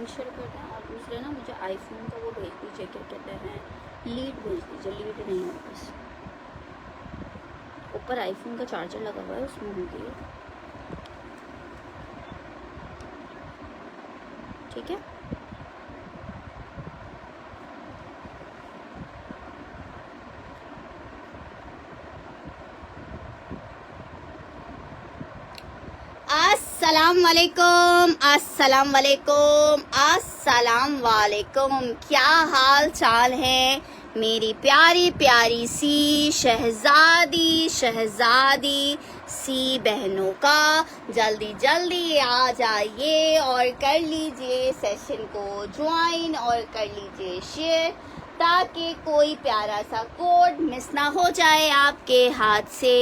Link share कर दें, और दूसरे ना मुझे आईफोन का वो भेज दीजिए, क्या कहते हैं, लीड भेज दीजिए। लीड नहीं है बस, ऊपर आईफोन का चार्जर लगा हुआ है, उसमें होगी, ठीक है। अस्सलाम वालेकुम, अस्सलाम वालेकुम, अस्सलाम वालेकुम। क्या हाल चाल है मेरी प्यारी प्यारी सी शहजादी शहजादी सी बहनों का। जल्दी जल्दी आ जाइए और कर लीजिए सेशन को ज्वाइन और कर लीजिए शेयर, ताकि कोई प्यारा सा कोड मिस ना हो जाए आपके हाथ से।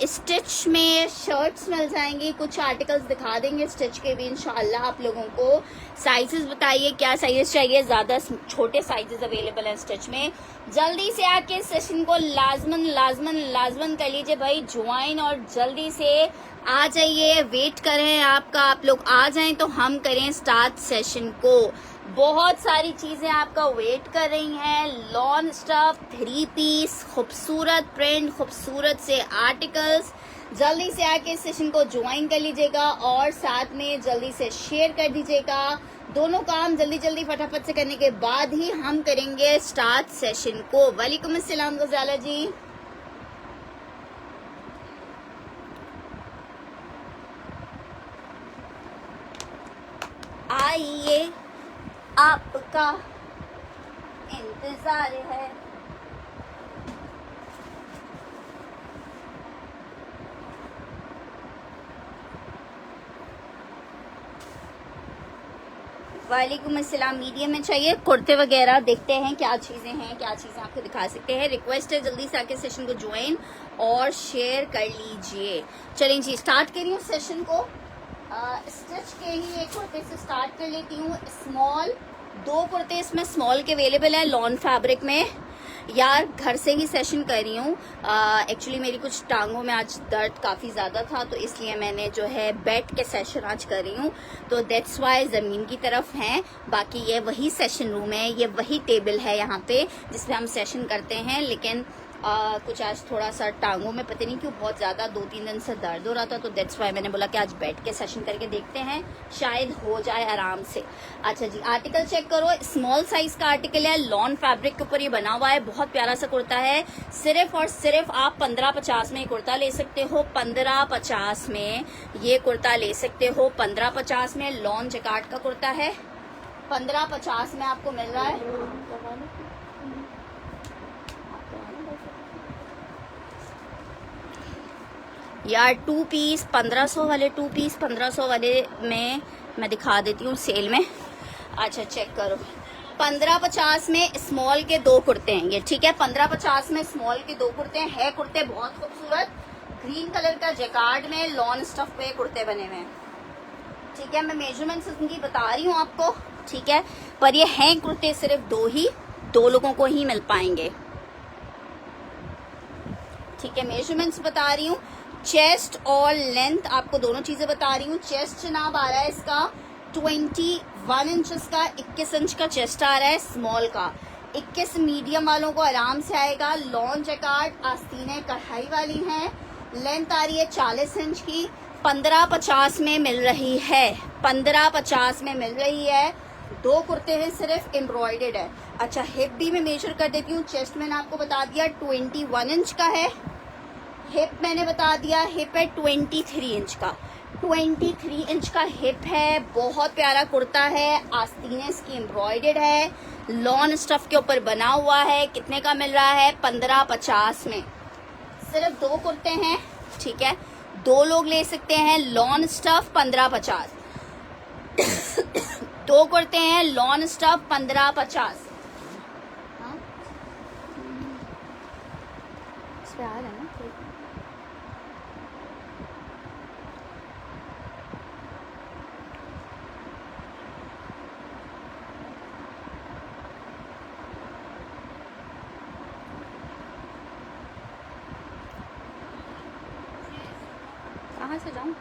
स्टिच में शर्ट्स मिल जाएंगी, कुछ आर्टिकल्स दिखा देंगे स्टिच के भी इंशाल्लाह आप लोगों को। साइजेस बताइए क्या साइजेस चाहिए, ज़्यादा छोटे साइजेस अवेलेबल हैं स्टिच में। जल्दी से आके सेशन को लाजमन लाजमन लाजमन कर लीजिए भाई ज्वाइन, और जल्दी से आ जाइए। वेट करें आपका, आप लोग आ जाएं तो हम करें स्टार्ट सेशन को। बहुत सारी चीजें आपका वेट कर रही हैं। लॉन स्टफ, 3 पीस, खूबसूरत प्रिंट, खूबसूरत से आर्टिकल्स। जल्दी से आके सेशन को ज्वाइन कर लीजिएगा और साथ में जल्दी से शेयर कर दीजिएगा। दोनों काम जल्दी जल्दी फटाफट से करने के बाद ही हम करेंगे स्टार्ट सेशन को। वालेकुम अस्सलाम गजाला जी। आइए, आपका इंतजार है। वालेकुम अस्सलाम। मीडियम में चाहिए कुर्ते वगैरह, देखते हैं क्या चीजें हैं, क्या चीजें आपको दिखा सकते हैं। रिक्वेस्ट है जल्दी से आके सेशन को ज्वाइन और शेयर कर लीजिए। चलें जी, स्टार्ट कर रही हूँ सेशन को। स्टिच के ही एक कुर्ते से स्टार्ट कर लेती हूँ। स्मॉल, 2 कुर्ते इसमें स्मॉल के अवेलेबल है लॉन फैब्रिक में। यार घर से ही सेशन कर रही हूँ, एक्चुअली मेरी कुछ टांगों में आज दर्द काफ़ी ज़्यादा था, तो इसलिए मैंने जो है बैठ के सेशन आज कर रही हूँ, तो दैट्स वाई ज़मीन की तरफ हैं। बाकी ये वही सेशन रूम है, ये वही टेबल है यहाँ पे जिसपे हम सेशन करते हैं। लेकिन कुछ आज थोड़ा सा टांगों में पता नहीं क्यों बहुत ज़्यादा 2-3 दिन से दर्द हो रहा था, तो दैट्स वाई मैंने बोला कि आज बैठ के सेशन करके देखते हैं, शायद हो जाए आराम से। अच्छा जी, आर्टिकल चेक करो। स्मॉल साइज का आर्टिकल है, लॉन फैब्रिक के ऊपर ये बना हुआ है, बहुत प्यारा सा कुर्ता है। सिर्फ और सिर्फ आप 1550 में कुर्ता ले सकते हो। 1550 में ये कुर्ता ले सकते हो। 1550 में लॉन जैकार्ड का कुर्ता है, 1550 में आपको मिल रहा है। यार 2 पीस 1500 वाले, 2 पीस 1500 वाले में मैं दिखा देती हूँ सेल में। अच्छा चेक करो, 1550 में स्मॉल के 2 कुर्ते हैं ये, ठीक है। 1550 में स्मॉल के 2 कुर्ते हैं। कुर्ते बहुत खूबसूरत, ग्रीन कलर का जैकार्ड में लॉन स्टफ पे कुर्ते बने हुए हैं, ठीक है। मैं मेजरमेंट्स उनकी बता रही हूँ आपको, ठीक है। पर ये हैं कुर्ते सिर्फ 2 ही, 2 लोगों को ही मिल पाएंगे, ठीक है। मेजरमेंट्स बता रही हूँ, चेस्ट और लेंथ आपको दोनों चीजें बता रही हूँ। चेस्ट जनाब आ रहा है इसका 21 इंचेस का, 21 इंच का चेस्ट आ रहा है स्मॉल का। 21 मीडियम वालों को आराम से आएगा। लॉन जैकार्ड आस्तीनें कढ़ाई वाली हैं। लेंथ आ रही है 40 इंच की, 1550 में मिल रही है, 1550 में मिल रही है। 2 कुर्ते हैं, सिर्फ एम्ब्रॉयडर्ड है। अच्छा, हिप भी मैं मेजर कर देती हूँ। चेस्ट मैंने आपको बता दिया 21 इंच का है, हिप मैंने बता दिया, हिप है 23 इंच का, 23 इंच का हिप है। बहुत प्यारा कुर्ता है, आस्तीनें इसकी एम्ब्रॉयडर्ड है, लॉन स्टफ के ऊपर बना हुआ है। कितने का मिल रहा है? 1550 में। सिर्फ 2 कुर्ते हैं, ठीक है, 2 लोग ले सकते हैं। लॉन स्टफ 1550, 2 कुर्ते हैं, लॉन स्टफ 1550। हाँ इस पे आ रहा है ना। कहाँ से जाऊँ?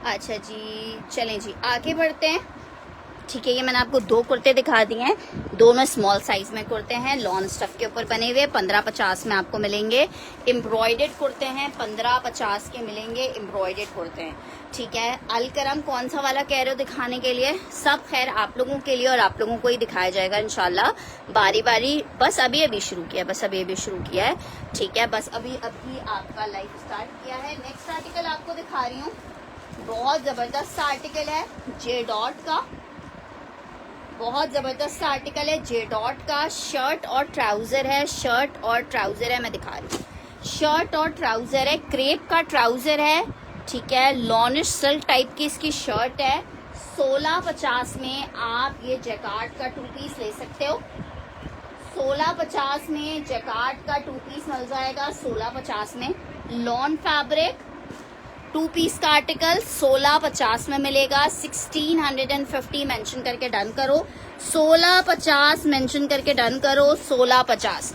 अच्छा जी, चलें जी आगे बढ़ते हैं। ठीक है, ये मैंने आपको 2 कुर्ते दिखा दिए हैं, दोनों स्मॉल साइज में कुर्ते हैं, लॉन स्टफ के ऊपर बने हुए, 1550 में आपको मिलेंगे। एम्ब्रॉयडेड कुर्ते हैं, 1550 के मिलेंगे, एम्ब्रॉयडेड कुर्ते हैं। ठीक है, अलकरम कौन सा वाला कह रहे हो दिखाने के लिए? सब खैर आप लोगों के लिए और आप लोगों को ही दिखाया जाएगा इंशाल्लाह बारी बारी। बस अभी शुरू किया है, ठीक है, बस अभी आपका लाइव स्टार्ट किया है। नेक्स्ट आर्टिकल आपको दिखा रही हूँ, बहुत जबरदस्त आर्टिकल है जे डॉट का, बहुत जबरदस्त आर्टिकल है जे डॉट का। शर्ट और ट्राउजर है, मैं दिखा रही हूँ। शर्ट और ट्राउजर है, क्रेप का ट्राउजर है, ठीक है, लॉनिश सिल्क टाइप की इसकी शर्ट है। 1650 में आप ये जैकार्ड का 2 पीस ले सकते हो। 1650 में जैकार्ड का 2 पीस मिल जाएगा, 1650 में। लॉन फैब्रिक 2 पीस का आर्टिकल 1650 में मिलेगा। 1650 मेंशन करके डन करो, 1650 मेंशन करके डन करो, 1650।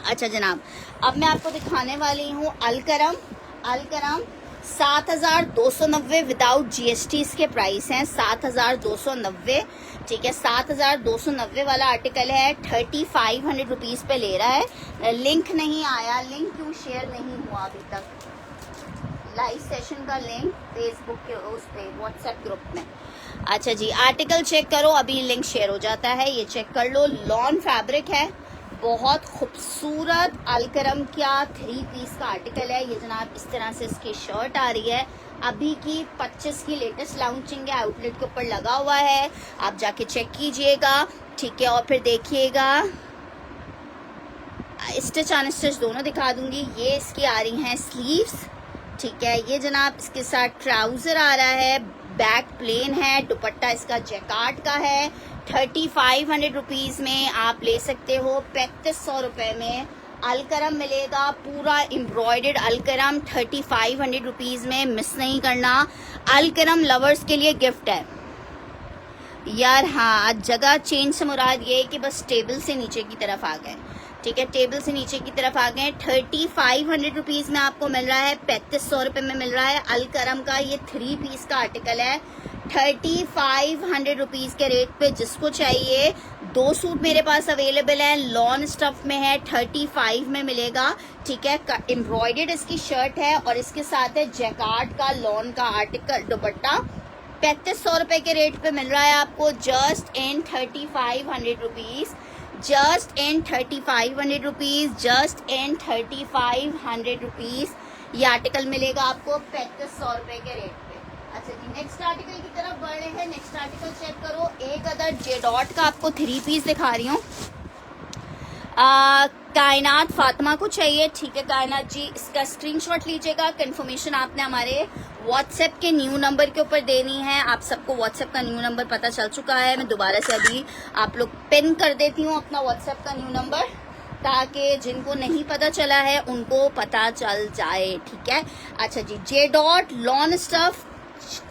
अच्छा जनाब, अब मैं आपको दिखाने वाली हूँ अलकरम 7290 विदाउट जीएसटी इसके प्राइस हैं, 7290। ठीक है, 7290 वाला आर्टिकल है, 3500 रुपीज पे ले रहा है। लिंक नहीं आया, लिंक क्यों शेयर नहीं हुआ अभी तक? लाइव सेशन का लिंक फेसबुक के उस पे व्हाट्सएप ग्रुप में। अच्छा जी, आर्टिकल चेक करो, अभी लिंक शेयर हो जाता है, ये चेक कर लो। लॉन फैब्रिक है, बहुत खूबसूरत अलकरम का 3 पीस का आर्टिकल है। ये जनाब इस तरह से इसकी शर्ट आ रही है, अभी की 25 की लेटेस्ट लॉन्चिंग है, आउटलेट के ऊपर लगा हुआ है, आप जाके चेक कीजिएगा। ठीक है, और फिर देखिएगा, स्टिच अनस्टिच दोनों दिखा दूंगी। ये इसकी आ रही हैं स्लीव्स, ठीक है, ये जनाब इसके साथ ट्राउजर आ रहा है, बैक प्लेन है, दुपट्टा इसका जैकार्ड का है। 3500 रुपीज में आप ले सकते हो। 3500 रुपए में अलकरम मिलेगा, पूरा एम्ब्रॉयडर्ड अलकरम 3500 रुपीज में, मिस नहीं करना। अलकरम लवर्स के लिए गिफ्ट है यार। हाँ, जगह चेंज से मुराद ये है कि बस टेबल से नीचे की तरफ आ गए। ठीक है, टेबल से नीचे की तरफ आ गए। 3500 रुपीज में आपको मिल रहा है, 3500 रुपए में मिल रहा है अलकरम का। ये 3 पीस का आर्टिकल है, 3500 रुपीज के रेट पे जिसको चाहिए। 2 सूट मेरे पास अवेलेबल है, लॉन स्टफ में है, 35 में मिलेगा। ठीक है, एम्ब्रॉयडर्ड इसकी शर्ट है और इसके साथ है जैकार्ड का लॉन का आर्टिकल दुपट्टा। 3500 रुपए के रेट पे मिल रहा है आपको, just in 3500 rupees, just in 3500 rupees, just in 3500 rupees ये आर्टिकल मिलेगा आपको 3500 रुपए के रेट पे। अच्छा जी, नेक्स्ट आर्टिकल की तरफ बढ़ रहे हैं। नेक्स्ट आर्टिकल चेक करो, एक अदर जे डॉट का आपको 3 पीस दिखा रही हूँ। कायनात फातिमा को चाहिए, ठीक है कायनात जी, इसका स्क्रीनशॉट लीजिएगा। कंफर्मेशन आपने हमारे व्हाट्सएप के न्यू नंबर के ऊपर देनी है। आप सबको व्हाट्सएप का न्यू नंबर पता चल चुका है, मैं दोबारा से अभी आप लोग पिन कर देती हूँ अपना व्हाट्सएप का न्यू नंबर, ताकि जिनको नहीं पता चला है उनको पता चल जाए। ठीक है, अच्छा जी, J dot lawn stuff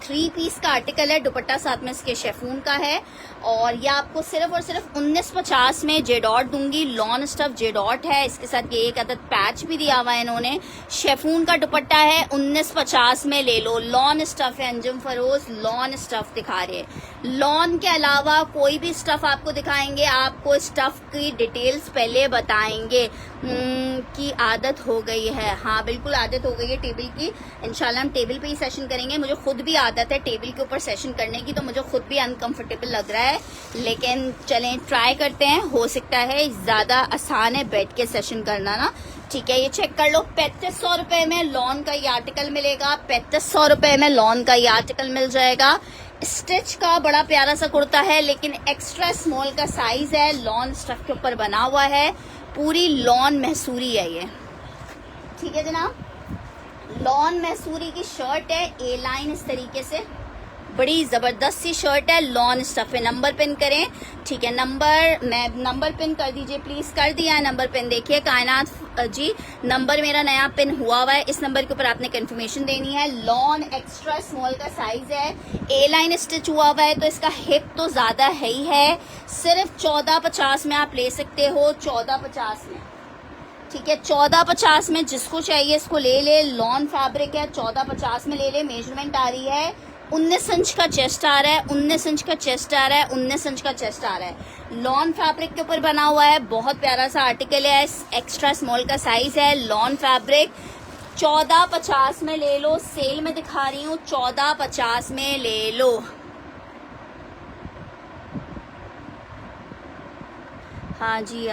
3 piece का आर्टिकल है, दुपट्टा साथ में इसके शेफून का है, और ये आपको सिर्फ और सिर्फ 1950 में जे डॉट दूंगी। लॉन स्टफ जे डॉट है, इसके साथ ये एक अदद पैच भी दिया हुआ है इन्होंने। शेफून का दुपट्टा है, 1950 में ले लो। लॉन स्टफ है, अंजुम फरोज लॉन स्टफ दिखा रहे हैं। लॉन के अलावा कोई भी स्टफ आपको दिखाएंगे, आपको स्टफ की डिटेल्स पहले बताएंगे। की आदत हो गई है, हाँ बिल्कुल आदत हो गई है टेबल की। इंशाल्लाह हम टेबल पे ही सेशन करेंगे। मुझे खुद भी आदत है टेबल के ऊपर सेशन करने की, तो मुझे खुद भी अनकंफर्टेबल लग रहा है, लेकिन चलें ट्राई करते हैं। हो सकता है ज्यादा आसान है बैठ के सेशन करना ना। ठीक है, ये चेक कर लो, 3500 रुपए में लॉन का ये आर्टिकल मिलेगा। 3500 रुपए में लॉन का ये आर्टिकल मिल जाएगा। स्टिच का बड़ा प्यारा सा कुर्ता है, लेकिन एक्स्ट्रा स्मॉल का साइज है, लॉन स्टफ के ऊपर बना हुआ है, पूरी लॉन मैसूरी है ये। ठीक है जनाब, लॉन मैसूरी की शर्ट है, ए लाइन इस तरीके से, बड़ी जबरदस्त सी शर्ट है, लॉन स्टफ है। नंबर पिन करें, ठीक है, नंबर पिन कर दीजिए प्लीज। कर दिया है नंबर पिन, देखिए कायनात जी, नंबर मेरा नया पिन हुआ है, इस नंबर के ऊपर आपने कंफर्मेशन देनी है। लॉन एक्स्ट्रा स्मॉल का साइज है, ए लाइन स्टिच हुआ है, तो इसका हिप तो ज्यादा है ही है। सिर्फ 1450 में आप ले सकते हो, 1450 में ठीक है, 1450 में जिसको चाहिए इसको ले ले। लॉन फैब्रिक है, 1450 में ले ले। मेजरमेंट आ रही है 19 इंच का चेस्ट आ रहा है, 19 इंच का चेस्ट आ रहा है, 19 इंच का चेस्ट आ रहा है। लॉन फैब्रिक के ऊपर बना हुआ है, बहुत प्यारा सा आर्टिकल है। एक्स्ट्रा स्मॉल का साइज है। लॉन फैब्रिक 1450 में ले लो। सेल में दिखा रही हूँ, 1450 में ले लो। हाँ जी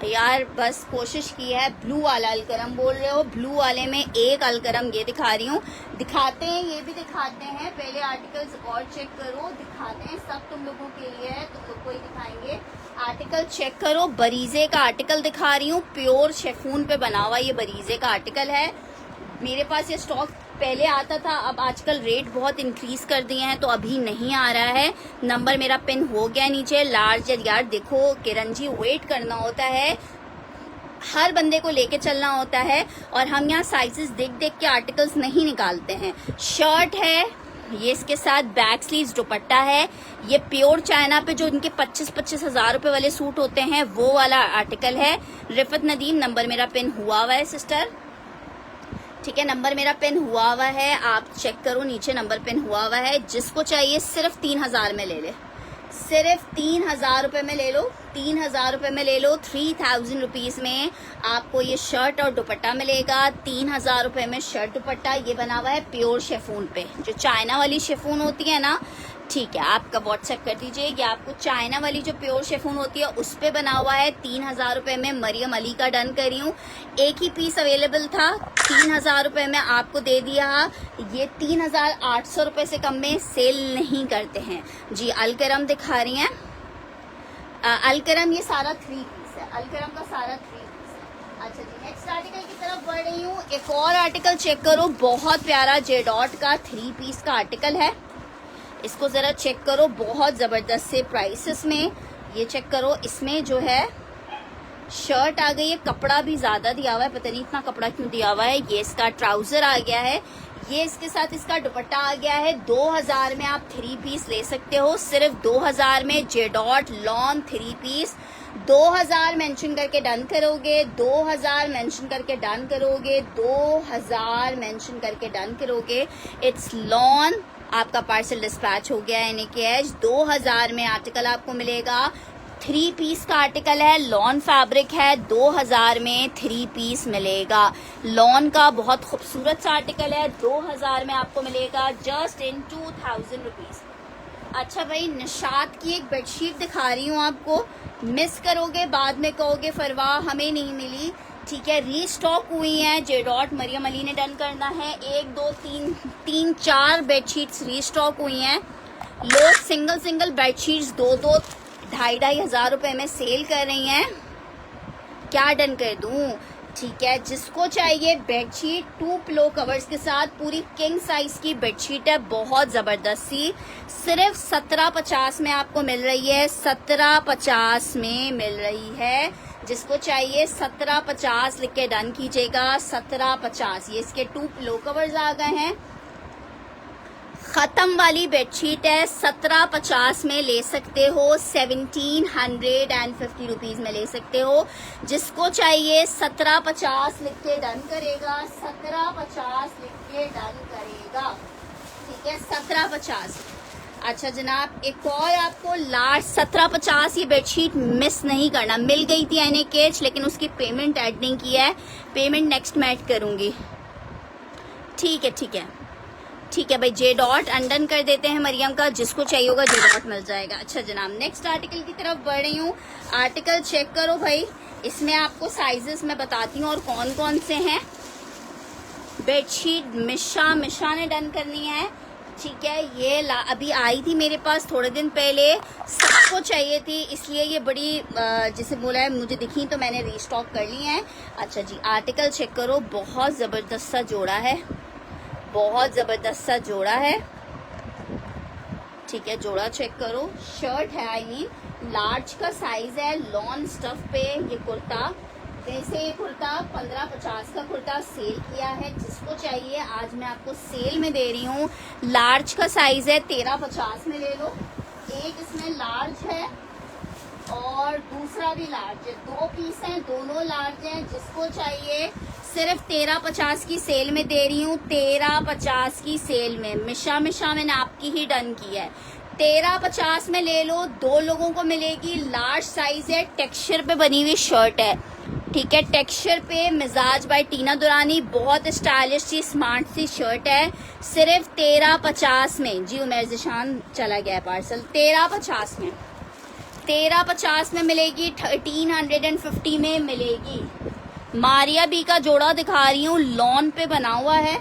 यार बस कोशिश की है। ब्लू वाला अलकरम बोल रहे हो, ब्लू वाले में एक अलकरम ये दिखा रही हूँ। दिखाते हैं, ये भी दिखाते हैं। पहले आर्टिकल्स और चेक करो, दिखाते हैं। सब तुम लोगों के लिए है, तुम लोग को ही दिखाएंगे। आर्टिकल चेक करो। बरीजे का आर्टिकल दिखा रही हूँ, प्योर शेफून पे बना हुआ ये बरीजे का आर्टिकल है। मेरे पास ये स्टॉक पहले आता था, अब आजकल रेट बहुत इंक्रीज कर दिए हैं तो अभी नहीं आ रहा है। नंबर मेरा पिन हो गया नीचे। लार्ज यार देखो किरण जी, वेट करना होता है, हर बंदे को लेके चलना होता है, और हम यहाँ साइजेस देख देख के आर्टिकल्स नहीं निकालते हैं। शर्ट है ये, इसके साथ बैक स्लीव्स दुपट्टा है। ये प्योर चाइना पे जो इनके 25-25 हजार रुपए वाले सूट होते हैं वो वाला आर्टिकल है। रिफत नदीम, नंबर मेरा पिन हुआ हुआ है सिस्टर, ठीक है। नंबर मेरा पिन हुआ हुआ है, आप चेक करो नीचे नंबर पिन हुआ हुआ है। जिसको चाहिए सिर्फ 3000 में ले ले, सिर्फ 3000 रुपए में ले लो। 3000 रुपए में ले लो। 3000 रुपीज में आपको ये शर्ट और दुपट्टा मिलेगा। 3000 रुपए में शर्ट दुपट्टा। ये बना हुआ है प्योर शेफून पे, जो चाइना वाली शेफून होती है ना, ठीक है। आपका व्हाट्सएप कर दीजिए, ये आपको चाइना वाली जो प्योर शेफून होती है उस पे बना हुआ है। 3000 रुपए में मरियम अली का डन करी हूँ। एक ही पीस अवेलेबल था, 3000 रुपए में आपको दे दिया। ये 3800 रुपए से कम में सेल नहीं करते हैं जी। अलकरम दिखा रही हैं, अलकरम ये सारा 3 पीस है, अलकरम का सारा 3 पीस है। अच्छा जी, नेक्स्ट आर्टिकल की तरफ बढ़ रही हूँ। एक और आर्टिकल चेक करो, बहुत प्यारा जे डॉट का 3 पीस का आर्टिकल है। इसको जरा चेक करो, बहुत जबरदस्त से प्राइसेस में। ये चेक करो, इसमें जो है शर्ट आ गई है, कपड़ा भी ज्यादा दिया हुआ है, पता नहीं इतना कपड़ा क्यों दिया हुआ है। ये इसका ट्राउजर आ गया है, ये इसके साथ इसका दुपट्टा आ गया है। 2000 में आप 3 पीस ले सकते हो, सिर्फ 2000 में J dot lawn 3 piece. 2000 mention करके डन करोगे, 2000 मेंशन करके डन करोगे, 2000 मेंशन करके डन करोगे। इट्स लॉन, आपका पार्सल डिस्पैच हो गया है एज। 2000 में आर्टिकल आपको मिलेगा। 3 पीस का आर्टिकल है, लॉन फैब्रिक है, 2000 में 3 पीस मिलेगा। लॉन का बहुत खूबसूरत सा आर्टिकल है, 2000 में आपको मिलेगा जस्ट इन 2000 रुपीज। अच्छा भाई, निशात की एक बेडशीट दिखा रही हूँ आपको, मिस करोगे बाद में कहोगे फरवा हमें नहीं मिली, ठीक है। रीस्टॉक हुई है, जे डॉट मरियम अली ने डन करना है। 1 2 3 4 बेडशीट्स रीस्टॉक हुई हैं। लोग सिंगल बेडशीट्स 2 2.5 हजार रुपए में सेल कर रही हैं। क्या डन कर दूं, ठीक है। जिसको चाहिए बेडशीट 2 पिलो कवर्स के साथ, पूरी किंग साइज की बेडशीट है, बहुत जबरदस्त सी। सिर्फ 1750 में आपको मिल रही है, 1750 में मिल रही है। जिसको चाहिए 1750 लिख के डन कीजिएगा, 1750। ये इसके 2 पिलो कवर्स आ गए हैं। खत्म वाली बेडशीट है, 1750 में ले सकते हो, 1750 रुपीज में ले सकते हो। जिसको चाहिए 1750 लिख के डन करेगा, 1750 लिख के डन करेगा, ठीक है। 1750। अच्छा जनाब, एक और आपको लार्ज 1750 ये बेडशीट मिस नहीं करना। मिल गई थी एने केच, लेकिन उसकी पेमेंट ऐड नहीं की है, पेमेंट नेक्स्ट में ऐड करूंगी, ठीक है ठीक है भाई। जे डॉट अनडन कर देते हैं मरियम का, जिसको चाहिए होगा जे डॉट मिल जाएगा। अच्छा जनाब, नेक्स्ट आर्टिकल की तरफ बढ़ रही हूँ। आर्टिकल चेक करो भाई, इसमें आपको साइजेस मैं बताती हूँ और कौन कौन से हैं। बेडशीट मिशा ने डन करनी है, ठीक है। ये अभी आई थी मेरे पास थोड़े दिन पहले, सबको चाहिए थी, इसलिए ये बड़ी जैसे बोला है मुझे दिखी तो मैंने रीस्टॉक कर ली है। अच्छा जी, आर्टिकल चेक करो, बहुत जबरदस्त सा जोड़ा है, बहुत जबरदस्त सा जोड़ा है, ठीक है। जोड़ा चेक करो, शर्ट है, आई मीन लार्ज का साइज है, लॉन स्टफ पे ये कुर्ता। वैसे ये कुर्ता 1550 का कुर्ता सेल किया है, जिसको चाहिए आज मैं आपको सेल में दे रही हूँ। लार्ज का साइज है, 1350 में ले लो। एक इसमें लार्ज है, और दूसरा भी लार्ज है, 2 पीस हैं, दोनों लार्ज हैं। जिसको चाहिए सिर्फ 13.50 की सेल में दे रही हूँ, 13.50 की सेल में। मिशा मैंने आपकी ही डन की है, 13.50 में ले लो, 2 लोगों को मिलेगी। लार्ज साइज है, टेक्सचर पे बनी हुई शर्ट है, ठीक है, टेक्सचर पे। मिजाज बाय टीना दुरानी, बहुत स्टाइलिश सी स्मार्ट सी शर्ट है, सिर्फ 13.50 में। जी उमेर जिशान चला गया पार्सल। 13.50 में, 13.50 में मिलेगी, 1350 में मिलेगी। मारिया बी का जोड़ा दिखा रही हूँ, लॉन पे बना हुआ है,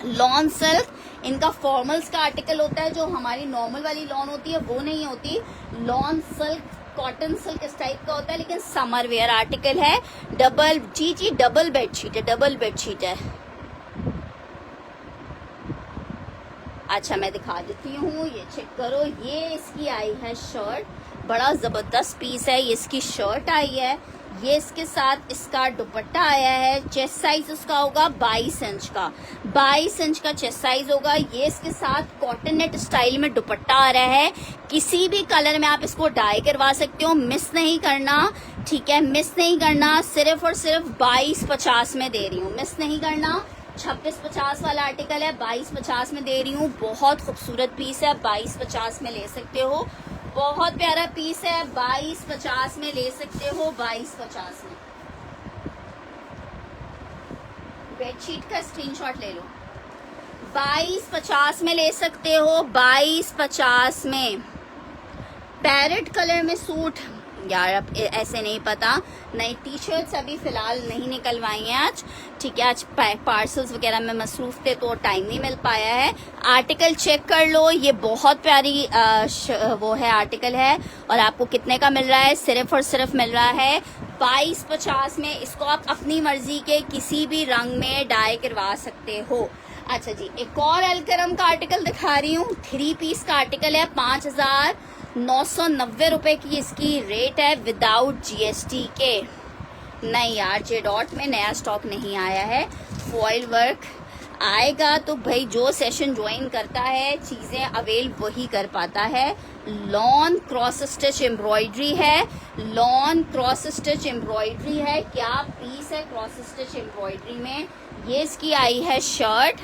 लॉन सिल्क। इनका फॉर्मल्स का आर्टिकल होता है, जो हमारी नॉर्मल वाली लॉन होती है वो नहीं होती। लॉन सिल्क, कॉटन सिल्क इस टाइप का होता है, लेकिन समर वेयर आर्टिकल है। डबल डबल बेडशीट है, डबल बेडशीट है। अच्छा मैं दिखा देती हूँ, ये चेक करो, ये इसकी आई है शर्ट, बड़ा जबरदस्त पीस है। ये इसकी शर्ट आई है, ये इसके साथ इसका दुपट्टा आया है। चेस्ट साइज उसका होगा 22 इंच का, 22 इंच का चेस्ट साइज होगा। ये इसके साथ कॉटन नेट स्टाइल में दुपट्टा आ रहा है। किसी भी कलर में आप इसको डाई करवा सकते हो, मिस नहीं करना, ठीक है, मिस नहीं करना। सिर्फ और सिर्फ 22.50 में दे रही हूँ, मिस नहीं करना। 26.50 वाला आर्टिकल है, 22.50 में दे रही हूँ। बहुत खूबसूरत पीस है, 22.50 में ले सकते हो। बहुत प्यारा पीस है, 22.50 में ले सकते हो, 22.50 में। बेडशीट का स्क्रीनशॉट ले लो, 22.50 में ले सकते हो, 22.50 में। पैरेट कलर में सूट, यार अब ऐसे नहीं पता, नई टी शर्ट्स अभी फिलहाल नहीं निकलवाई हैं आज, ठीक है, आज पार्सल्स वगैरह में मसरूफ थे तो टाइम नहीं मिल पाया है। आर्टिकल चेक कर लो, ये बहुत प्यारी वो है आर्टिकल है, और आपको कितने का मिल रहा है? सिर्फ और सिर्फ मिल रहा है 22.50 में। इसको आप अपनी मर्जी के किसी भी रंग में डाई करवा सकते हो। अच्छा जी, एक और अलकरम का आर्टिकल दिखा रही हूँ, 3 पीस का आर्टिकल है, 5,990 रुपए की इसकी रेट है, विदाउट जीएसटी के। नहीं यार, जे डॉट में नया स्टॉक नहीं आया है, फॉइल वर्क आएगा तो भाई जो सेशन ज्वाइन करता है चीजें अवेल वही कर पाता है। लॉन क्रॉस स्टिच एम्ब्रॉयडरी है, लॉन क्रॉस स्टिच एम्ब्रॉयडरी है, क्या पीस है क्रॉस स्टिच एम्ब्रॉयडरी में। ये इसकी आई है शर्ट,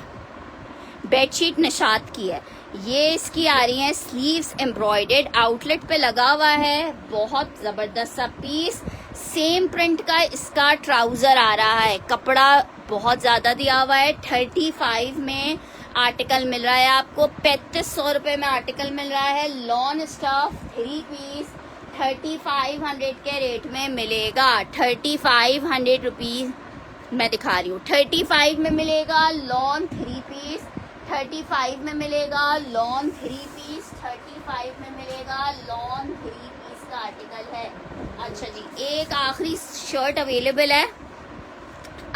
बेडशीट निशात की है, ये इसकी आ रही है स्लीव्स एम्ब्रॉयडेड, आउटलेट पे लगा हुआ है, बहुत जबरदस्त सा पीस। सेम प्रिंट का इसका ट्राउजर आ रहा है, कपड़ा बहुत ज्यादा दिया हुआ है। 35 में आर्टिकल मिल रहा है आपको, 3500 रुपए में आर्टिकल मिल रहा है। लॉन स्टफ 3 पीस 3500 के रेट में मिलेगा, 3500 रुपीज मैं दिखा रही हूँ। 35 में मिलेगा लॉन 3 पीस, 35 में मिलेगा लॉन 3 पीस, 35 में मिलेगा लॉन 3 पीस का आर्टिकल है। अच्छा जी, एक आखिरी शर्ट अवेलेबल है,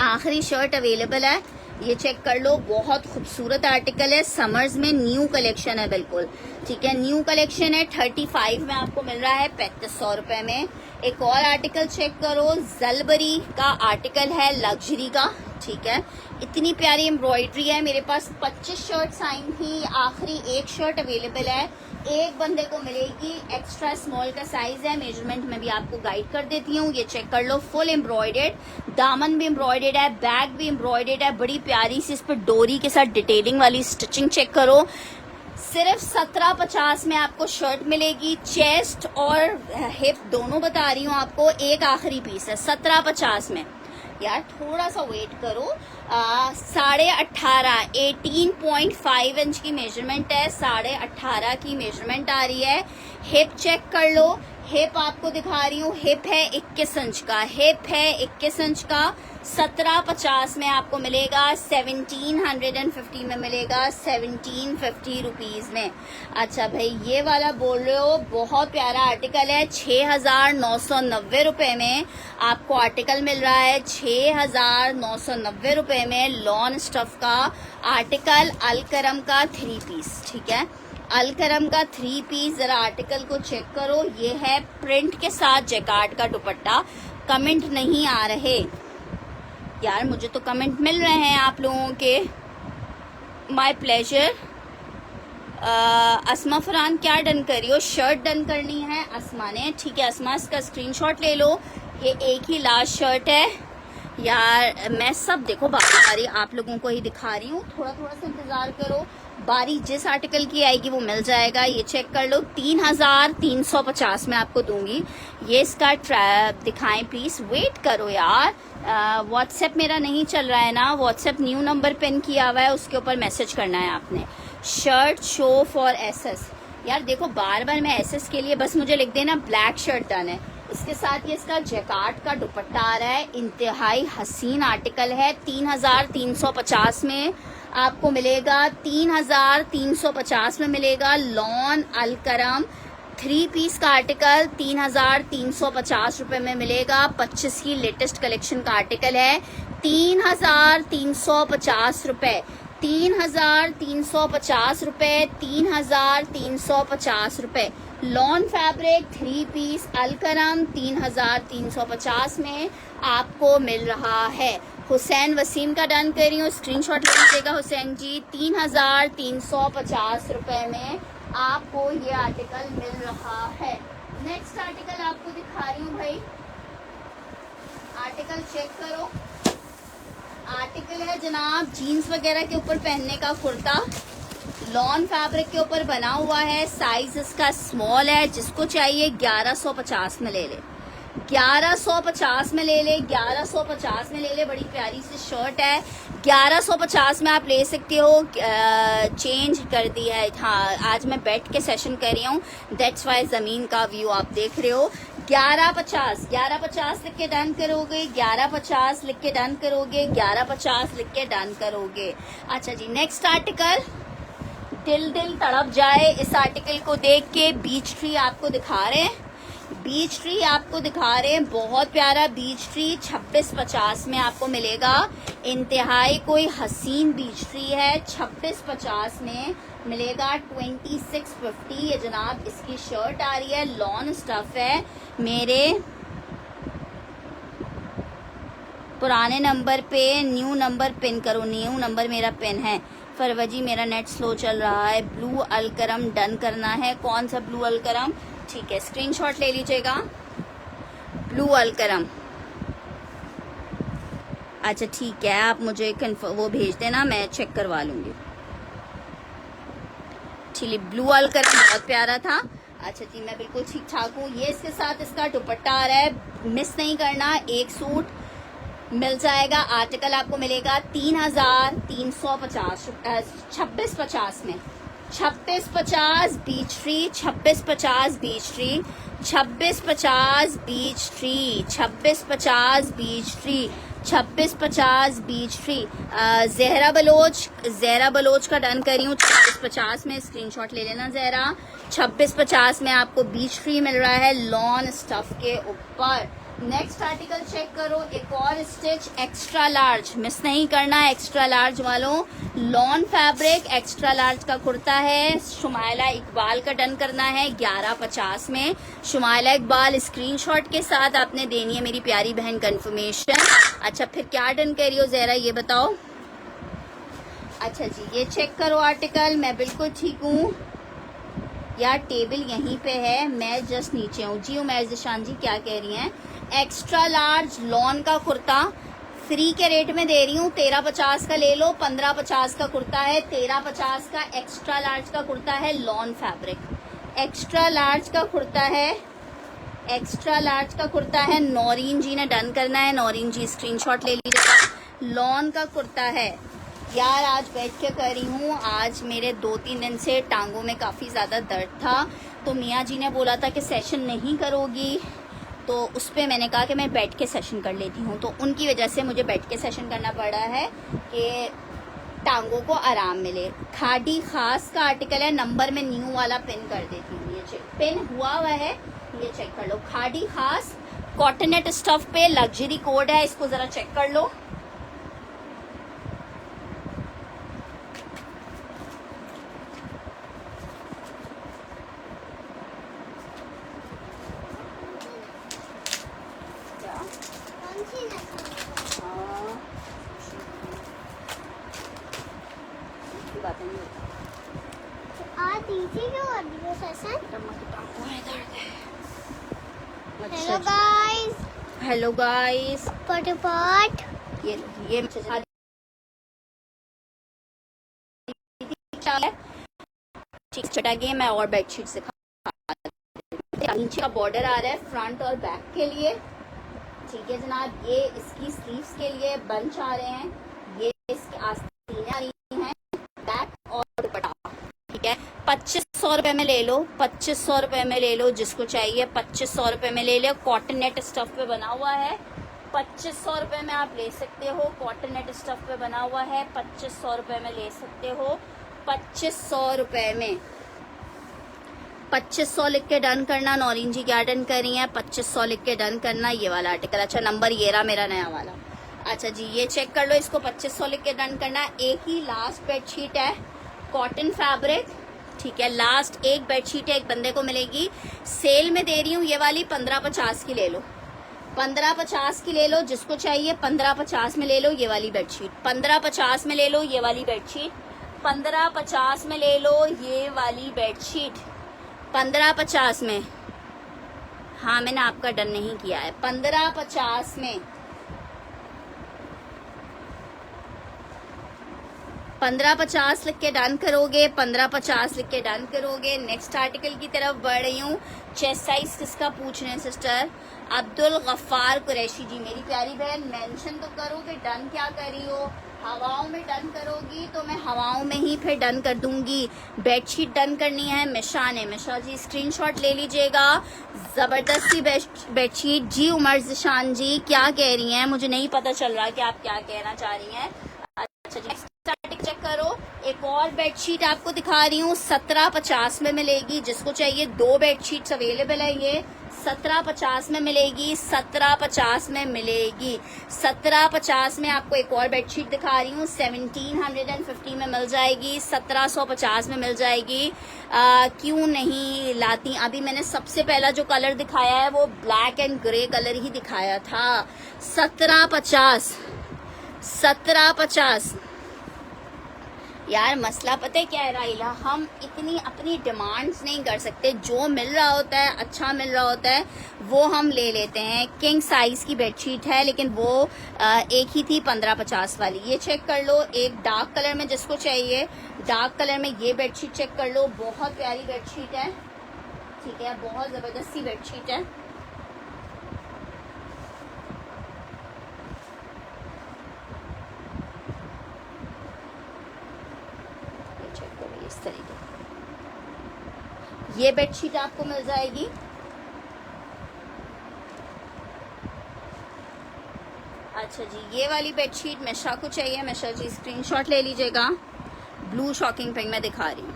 आखिरी शर्ट अवेलेबल है, ये चेक कर लो, बहुत खूबसूरत आर्टिकल है, समर्स में न्यू कलेक्शन है बिल्कुल, ठीक है, न्यू कलेक्शन है। 35 में आपको मिल रहा है 3500 रुपए में। एक और आर्टिकल चेक करो, जलबरी का आर्टिकल है, लग्जरी का, ठीक है, इतनी प्यारी एम्ब्रॉयडरी है। मेरे पास 25 शर्ट्स आई थी, आखिरी एक शर्ट अवेलेबल है, एक बंदे को मिलेगी, एक्स्ट्रा स्मॉल का साइज है, मेजरमेंट में भी आपको गाइड कर देती हूँ। ये चेक कर लो, फुल एम्ब्रॉयडेड, दामन भी एम्ब्रॉयडेड है, बैक भी एम्ब्रॉयडेड है, बड़ी प्यारी सी इस पर डोरी के साथ डिटेलिंग वाली स्टिचिंग चेक करो। सिर्फ 1750 में आपको शर्ट मिलेगी, चेस्ट और हिप दोनों बता रही हूँ आपको। एक आखिरी पीस है 1750 में, यार थोड़ा सा वेट करो। 18.5 18.5 इंच की मेजरमेंट है, 18.5 की मेजरमेंट आ रही है। हिप चेक कर लो, हिप आपको दिखा रही हूँ, हिप है 21 इंच का, हिप है 21 इंच का। 1750 में आपको मिलेगा, 1750 में मिलेगा, 1750 रुपीज में। अच्छा भाई, ये वाला बोल रहे हो, बहुत प्यारा आर्टिकल है, 6,990 रुपए में आपको आर्टिकल मिल रहा है, 6,990 रुपए में लॉन स्टफ का आर्टिकल, अलकरम का 3 पीस, ठीक है, अलकरम का 3 पीस। जरा आर्टिकल को चेक करो, ये है प्रिंट के साथ जैकार्ड का दुपट्टा। कमेंट नहीं आ रहे यार, मुझे तो कमेंट मिल रहे हैं आप लोगों के, माय प्लेजर। असमा फरहान क्या डन कर रही हो? शर्ट डन करनी है असमा ने, ठीक है असमा इसका स्क्रीनशॉट ले लो। ये एक ही लास्ट शर्ट है यार, मैं सब देखो बारी बारी आप लोगों को ही दिखा रही हूँ, थोड़ा थोड़ा सा इंतजार करो, बारी जिस आर्टिकल की आएगी वो मिल जाएगा। ये चेक कर लो, 3350 में आपको दूंगी। ये इसका दिखाएं प्लीज, वेट करो यार, व्हाट्सएप मेरा नहीं चल रहा है ना, व्हाट्सएप न्यू नंबर पिन किया हुआ है, उसके ऊपर मैसेज करना है आपने। शर्ट शो फॉर एसएस, यार देखो बार बार मैं एसएस के लिए बस मुझे लिख देना ब्लैक शर्ट डन है। इसके साथ ये इसका जैकार्ड का दुपट्टा आ रहा है, इंतहाई हसीन आर्टिकल है, 3350 में आपको मिलेगा, 3350 में मिलेगा। लॉन अलकरम 3 पीस का आर्टिकल 3350 रुपए में मिलेगा। 25 की लेटेस्ट कलेक्शन का आर्टिकल है, 3350 रुपए, 3350 रुपए, 3350 रुपए। लॉन फैब्रिक 3 पीस अलकरम 3350 में आपको मिल रहा है। हुसैन वसीम का डन कर रही हूँ, स्क्रीनशॉट ले लीजिएगा हुसैन जी। 3350 रुपए में आपको ये आर्टिकल मिल रहा है। नेक्स्ट आर्टिकल आपको दिखा रही हूँ भाई, आर्टिकल चेक करो। आर्टिकल है जनाब जीन्स वगैरह के ऊपर पहनने का कुर्ता, लॉन फैब्रिक के ऊपर बना हुआ है, साइज इसका स्मॉल है, जिसको चाहिए 1150 में ले ले, 1150 में ले ले, 1150 में ले ले। बड़ी प्यारी सी शर्ट है, 1150 में आप ले सकते हो। चेंज कर दिया है, हाँ आज मैं बैठ के सेशन कर रही हूँ, दैट्स वाई जमीन का व्यू आप देख रहे हो। 1150 लिख के डन करोगे, 1150 लिख के डन करोगे, 1150 लिख के डन करोगे। अच्छा जी, नेक्स्ट आर्टिकल, दिल तड़प जाए इस आर्टिकल को देख के। बीच ट्री आपको दिखा रहे हैं, बीच ट्री आपको दिखा रहे हैं, बहुत प्यारा बीच ट्री 2650 में आपको मिलेगा। इंतहाई कोई हसीन बीच ट्री है, 2650 में मिलेगा। 2650 ये जनाब इसकी शर्ट आ रही है, लॉन स्टफ है। मेरे पुराने नंबर पे न्यू नंबर पिन करो, न्यू नंबर मेरा पिन है। फरवजी मेरा नेट स्लो चल रहा है। ब्लू अलकरम डन करना है, कौन सा ब्लू अलकरम? ठीक है स्क्रीनशॉट ले लीजिएगा, ब्लू अलकरम। अच्छा ठीक है, आप मुझे वो भेज देना, मैं चेक करवा लूंगी। ठीक, ब्लू अलकरम बहुत प्यारा था। अच्छा जी, मैं बिल्कुल ठीक ठाक हूँ। ये इसके साथ इसका दुपट्टा आ रहा है, मिस नहीं करना, एक सूट मिल जाएगा। आर्टिकल आपको मिलेगा 3350 2650 में, 2650 Beech Tree, 2650 Beech Tree, 2650 Beech Tree, 2650 Beech Tree, 2650 Beech Tree. Zahra Baloch का डन कर रही हूँ 2650 में, स्क्रीनशॉट ले लेना जहरा। 2650 में आपको बीच ट्री मिल रहा है लॉन स्टफ के ऊपर। नेक्स्ट आर्टिकल चेक करो, एक और स्टिच एक्स्ट्रा लार्ज, मिस नहीं करना एक्स्ट्रा लार्ज वालों। लॉन फैब्रिक एक्स्ट्रा लार्ज का कुर्ता है, शुमाइला इकबाल का डन करना है 1150 में। शुमाइला इकबाल स्क्रीनशॉट के साथ आपने देनी है मेरी प्यारी बहन कंफर्मेशन। अच्छा फिर क्या डन कर रही हो जरा ये बताओ। अच्छा जी, ये चेक करो आर्टिकल, मैं बिल्कुल ठीक हूँ यार, टेबल यहीं पे है, मैं जस्ट नीचे हूँ। जी उमैर जिशान जी क्या कह रही हैं? एक्स्ट्रा लार्ज लॉन का कुर्ता फ्री के रेट में दे रही हूँ, 1350 का ले लो। 1550 का कुर्ता है, 1350 का एक्स्ट्रा लार्ज का कुर्ता है, लॉन फैब्रिक एक्स्ट्रा लार्ज का कुर्ता है, एक्स्ट्रा लार्ज का कुर्ता है। नौरीन जी ने डन करना है, नौरीन जी स्क्रीनशॉट ले लीजिएगा। लॉन का कुर्ता है यार, आज बैठ के कर रही हूँ, आज मेरे 2-3 दिन से टांगों में काफ़ी ज़्यादा दर्द था, तो मियाँ जी ने बोला था कि सेशन नहीं करोगी, तो उस पर मैंने कहा कि मैं बैठ के सेशन कर लेती हूँ, तो उनकी वजह से मुझे बैठ के सेशन करना पड़ा है कि टांगों को आराम मिले। खादी खास का आर्टिकल है, नंबर में न्यू वाला पिन कर देती हूँ, ये चेक पिन हुआ है, ये चेक कर लो। खादी खास कॉटनेट स्टफ पे लग्जरी कोड है, इसको ज़रा चेक कर लो। बात नहीं होती। आज इसी क्यों कर दिया सेशन? हेलो अच्छा गाइस, हेलो गाइस, फटाफट ये ठीक छटा गई मैं और बेडशीट से नीचे का बॉर्डर आ रहा है फ्रंट और बैक के लिए। ठीक है जनाब, ये इसकी स्लीव्स के लिए बंच आ रहे हैं, ये इसकी आस्तीनें आ रही हैं, बैक और दुपट्टा। ठीक है 2500 रुपए में ले लो, 2500 रुपए में ले लो, जिसको चाहिए 2500 रुपए में ले लो। कॉटन नेट स्टफ पे बना हुआ है, 2500 रुपए में आप ले सकते हो। कॉटन नेट स्टफ पे बना हुआ है, 2500 रुपए में ले सकते हो। 2500 रुपए में 2500 लिख के डन करना। नौरीन जी क्या डन कर रही हैं? 2500 लिख के डन करना। ये वाला आर्टिकल, अच्छा नंबर ये रहा मेरा नया वाला। अच्छा जी ये चेक कर लो, इसको 2500 लिख के डन करना। एक ही लास्ट बेडशीट है, कॉटन फैब्रिक। ठीक है लास्ट एक बेडशीट है, एक बंदे को मिलेगी। सेल में दे रही हूँ ये वाली 1550 की ले लो, 1550 की ले लो, जिसको चाहिए 1550 में ले लो ये वाली बेडशीट। 1550 में ले लो ये वाली बेडशीट, 1550 में ले लो ये वाली बेडशीट, 1550 में। हाँ मैंने आपका डन नहीं किया है। 1550 में, 1550 लिख के डन करोगे, 1550 लिख के डन करोगे। नेक्स्ट आर्टिकल की तरफ बढ़ रही हूँ। चेस्ट साइज किसका पूछ रहे हैं सिस्टर? अब्दुल गफ्फार कुरैशी जी। मेरी प्यारी बहन मेंशन तो करो कि डन क्या कर रही हो। हवाओं में डन करोगी तो मैं हवाओं में ही फिर डन कर दूंगी। बेडशीट डन करनी है मिशा ने। मिशा जी स्क्रीनशॉट ले लीजिएगा। जबरदस्ती बेडशीट जी। उमर जिशान जी क्या कह रही हैं? मुझे नहीं पता चल रहा कि आप क्या कहना चाह रही हैं। अच्छा जी चेक करो, एक और बेडशीट आपको दिखा रही हूँ। 1750 में मिलेगी, जिसको चाहिए। दो बेडशीट्स अवेलेबल है, ये 1750 में मिलेगी, 1750 में मिलेगी। 1750 में आपको एक और बेडशीट दिखा रही हूँ, 1750 में मिल जाएगी, 1750 में मिल जाएगी। क्यों नहीं लाती? अभी मैंने सबसे पहला जो कलर दिखाया है वो ब्लैक एंड ग्रे कलर ही दिखाया था। 1750 1750 यार मसला पता है क्या है राइला, हम इतनी अपनी डिमांड्स नहीं कर सकते। जो मिल रहा होता है, अच्छा मिल रहा होता है, वो हम ले लेते हैं। किंग साइज की बेडशीट है, लेकिन वो एक ही थी 1550 वाली। ये चेक कर लो, एक डार्क कलर में जिसको चाहिए, डार्क कलर में ये बेडशीट चेक कर लो। बहुत प्यारी बेडशीट है, ठीक है, बहुत जबरदस्ती बेडशीट है। इस तरीके ये बेडशीट आपको मिल जाएगी। अच्छा जी ये वाली बेडशीट मिशा को चाहिए। मिशा जी स्क्रीनशॉट ले लीजिएगा। ब्लू शॉकिंग पिंक में दिखा रही हूँ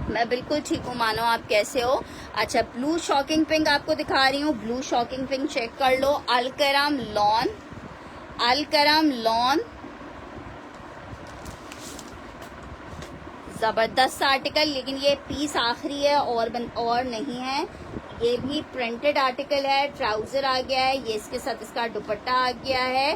मैं। बिल्कुल ठीक हूँ, मानो आप कैसे हो। अच्छा ब्लू शॉकिंग पिंक आपको दिखा रही हूँ। ब्लू शॉकिंग पिंक चेक कर लो। अलकरम लॉन, अलकरम लॉन, जबरदस्त आर्टिकल। लेकिन ये पीस आखिरी है और नहीं है। ये भी प्रिंटेड आर्टिकल है। ट्राउजर आ गया है, ये इसके साथ इसका दुपट्टा आ गया है।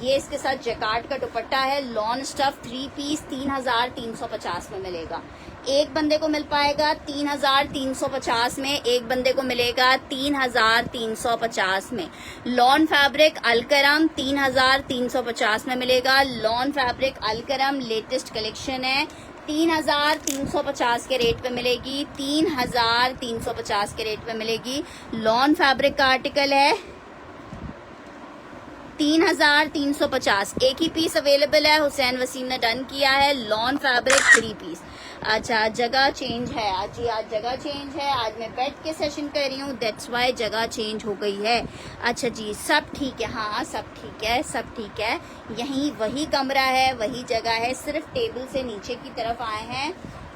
ये इसके साथ जैकार्ड का दुपट्टा है। लॉन स्टफ 3 पीस 3350 में मिलेगा। एक बंदे को मिल पाएगा 3350 में, एक बंदे को मिलेगा 3350 में। लॉन फैब्रिक अलकरम 3350 में मिलेगा। Lawn fabric Alkaram latest collection है, 3350 के रेट पे मिलेगी, 3350 के रेट पे मिलेगी। लॉन फैब्रिक का आर्टिकल है, 3350। एक ही पीस अवेलेबल है, हुसैन वसीम ने डन किया है। Lawn fabric 3 piece. अच्छा जगह चेंज है आज जी, आज जगह चेंज है। आज मैं बैठ के सेशन कर रही हूँ, दैट्स वाई जगह चेंज हो गई है। अच्छा जी सब ठीक है, हाँ सब ठीक है, सब ठीक है। यहीं वही कमरा है, वही जगह है, सिर्फ टेबल से नीचे की तरफ आए हैं।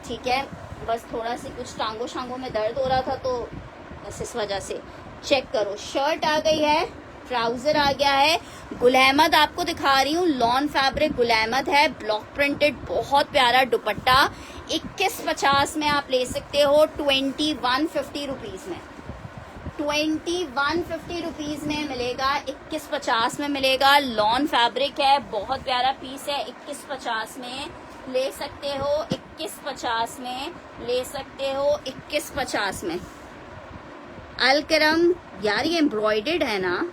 ठीक है बस थोड़ा सी कुछ टांगों शांगों में दर्द हो रहा था, तो बस इस वजह से। चेक करो शर्ट आ गई है, ट्राउजर आ गया है। गुल अहमद आपको दिखा रही हूँ। लॉन फैब्रिक गुल अहमद है, ब्लॉक प्रिंटेड, बहुत प्यारा दुपट्टा। 2150 में आप ले सकते हो, 2150 रुपीज में। 2150 रुपीज में मिलेगा, 2150 में मिलेगा। लॉन फैब्रिक है, बहुत प्यारा पीस है, 2150 में ले सकते हो, 2150 में ले सकते हो, 2150 में। अलकरम यार ये एम्ब्रॉयडर्ड है ना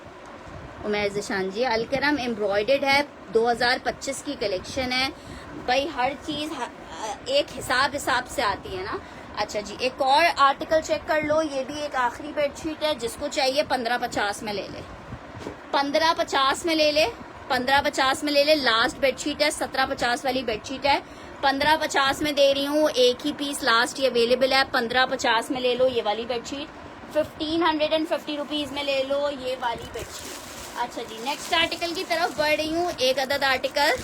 उमर जिशान जी, अलकरम एम्ब्रॉयडर्ड है, 2025 की कलेक्शन है भाई। हर चीज एक हिसाब से आती है ना। अच्छा जी, एक और आर्टिकल चेक कर लो, ये भी एक आखिरी बेडशीट है, जिसको चाहिए 1550 में ले ले, 1550 में ले ले, 1550 में ले ले। लास्ट बेडशीट है, 1750 वाली बेडशीट है, 1550 में दे रही हूँ। एक ही पीस लास्ट ये अवेलेबल है, 1550 में ले लो ये वाली बेडशीट, 1550 रुपीज में ले लो ये वाली बेडशीट। अच्छा जी, नेक्स्ट आर्टिकल की तरफ बढ़ रही हूँ। एक अदद आर्टिकल